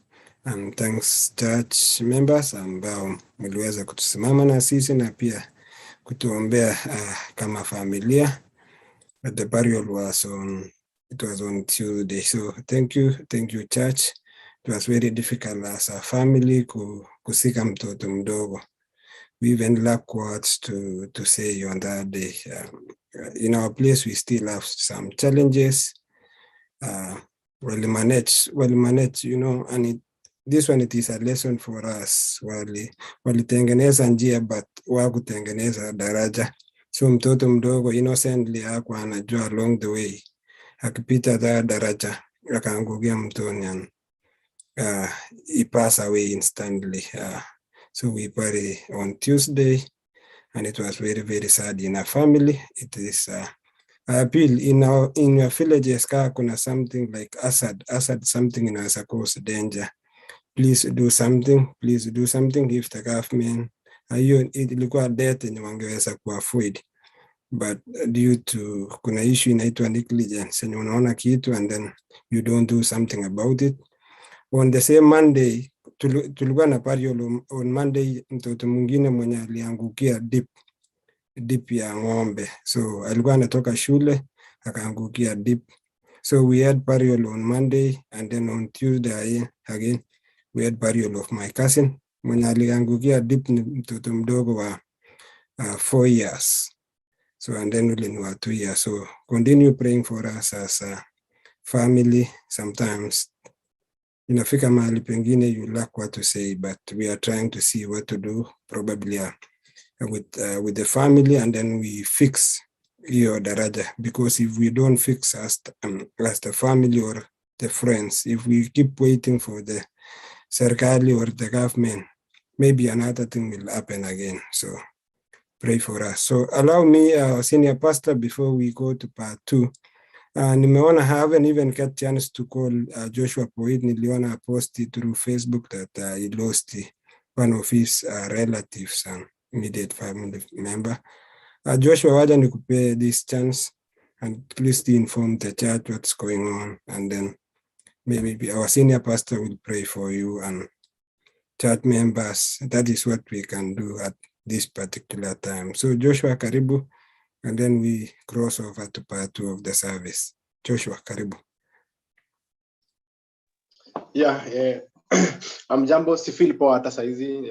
S5: And thanks church members ambao mliweza kutusimama na sisi na pia kutuombea kama familia. But the burial was on Tuesday. So thank you church. It was very difficult as a family kusika mtoto mdogo. We even lack words to say on that day. In our place, we still have some challenges. Well managed, you know, and this one, it is a lesson for us. Walitengeneza njia, but wakutengeneza daraja. So mtoto mdogo innocently hakuwa anajua along the way. Akipita daraja, akaangukia mtoni and he passed away instantly. So we buried on Tuesday, and it was very, very sad in our family. It is I appeal in your villages, kuna something like Assad something inaweza cause danger. Please do something if the government ilikuwa death yenye wangeweza kuavoid, but due to kuna issue inaitwa negligence, yenye unaona kitu and then you don't do something about it. On the same Monday, tulikuwa na burial on Monday, mtoto mwingine mwenye aliangukia dip ya ng'ombe. So alikuwa anatoka shule akaangukia dip. So we had burial on Monday, and then on Tuesday again we had burial of my cousin mwenye aliangukia dip, ni mtoto mdogo wa 4 years. So and then ule ni wa 2 years. So continue praying for us as a family. Sometimes inafika mahali pengine you lack what to say, but we are trying to see what to do, probably with the family, and then we fix your daraja. Because if we don't fix as the family or the friends, if we keep waiting for the serikali or the government, maybe another thing will happen again. So pray for us. So allow me, senior pastor, before we go to part 2. Nimeona I haven't even got chance to call Joshua Poit. Niliona post through Facebook that he lost one of his relatives and immediate family member. Joshua, waja nikupe this chance and please inform the church what's going on, and then maybe our senior pastor will pray for you and church members. That is what we can do at this particular time. So Joshua, karibu, and then we cross over to part 2 of the service. Joshua, karibu.
S10: Yeah, amjambo, sifeel poa hata saizi.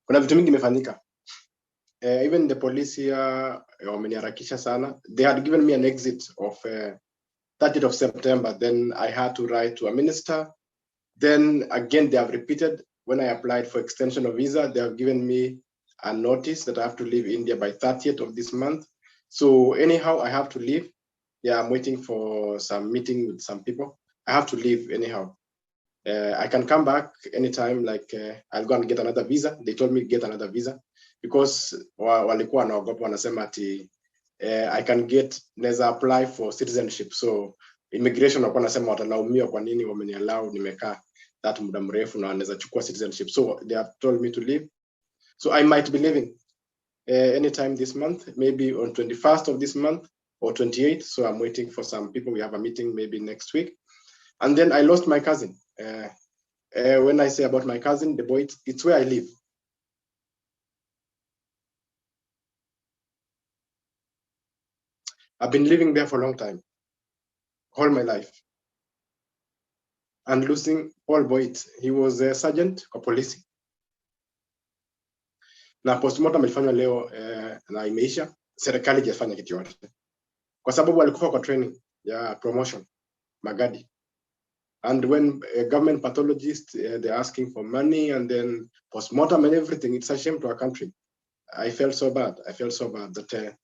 S10: Kuna vitu mingi imefanyika. Even the police here wameniharakisha sana. They had given me an exit of 30th of September. Then I had to write to a minister. Then again, they have repeated when I applied for extension of visa, they have given me a notice that I have to leave India by 30th of this month. So anyhow, I have to leave. Yeah, I'm waiting for some meeting with some people. I have to leave anyhow. I can come back anytime, like I'll go and get another visa. They told me get another visa because walikuwa wanaogopa wanasema ati I can get, naweza apply for citizenship. So immigration walikuwa wanasema watalaumiwa kwa nini wameniallow nimekaa that muda mrefu na wanaweza chukua citizenship. So they have told me to leave. So I might be leaving anytime this month, maybe on 21st of this month or 28th. So I'm waiting for some people. We have a meeting maybe next week. And then I lost my cousin. When I say about my cousin, the boy, it's where I live. I've been living there for a long time, all my life. And losing Paul Boyd, he was a sergeant kwa polisi. Na postmortem ilifanywa leo na imeisha, serikali haijafanya kitu yote. Kwa sababu alikufa kwa training ya promotion, Magadi. And when a government pathologist, they're asking for money and then postmortem and everything, it's a shame to our country. I felt so bad. I felt so bad that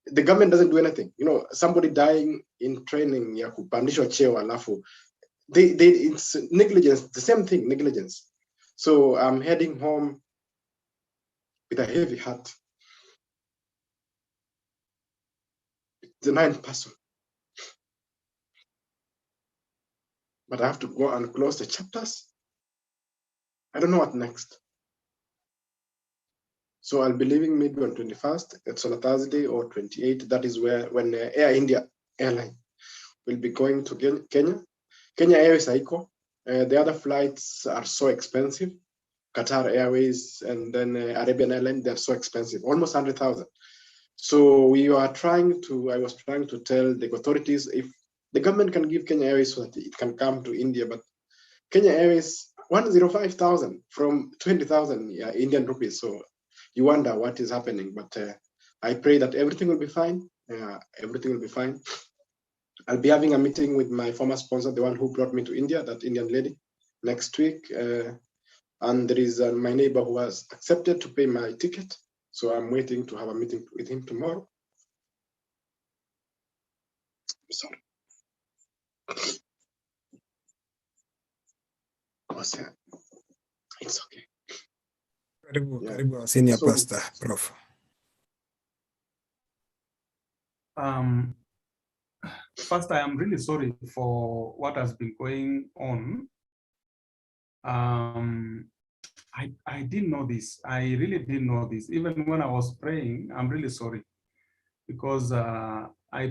S10: the government doesn't do anything. You know, somebody dying in training, ya kupandishwa cheo alafu, it's negligence, the same thing, negligence. So I'm heading home with a heavy heart. It's the 9th person. But I have to go and close the chapters. I don't know what next. So I'll be leaving maybe on 21st. It's on a Thursday or 28th. That is when Air India airline will be going to Kenya. Kenya Airways haiko. The other flights are so expensive. Qatar Airways and then Arabian Airlines, they're so expensive, almost 100,000. So I was trying to tell the authorities if the government can give Kenya Airways so that it can come to India, but Kenya Airways, 105,000 from 20,000 Indian rupees. So you wonder what is happening, but I pray that everything will be fine. Everything will be fine. I'll be having a meeting with my former sponsor, the one who brought me to India, that Indian lady, next week. And there is my neighbor who has accepted to pay my ticket. So I'm waiting to have a meeting with him tomorrow. Sorry. It's okay.
S5: Karibu senior pastor, Prof.
S7: First, I am really sorry for what has been going on. I didn't know this. I really didn't know this. Even when I was praying, I'm really sorry because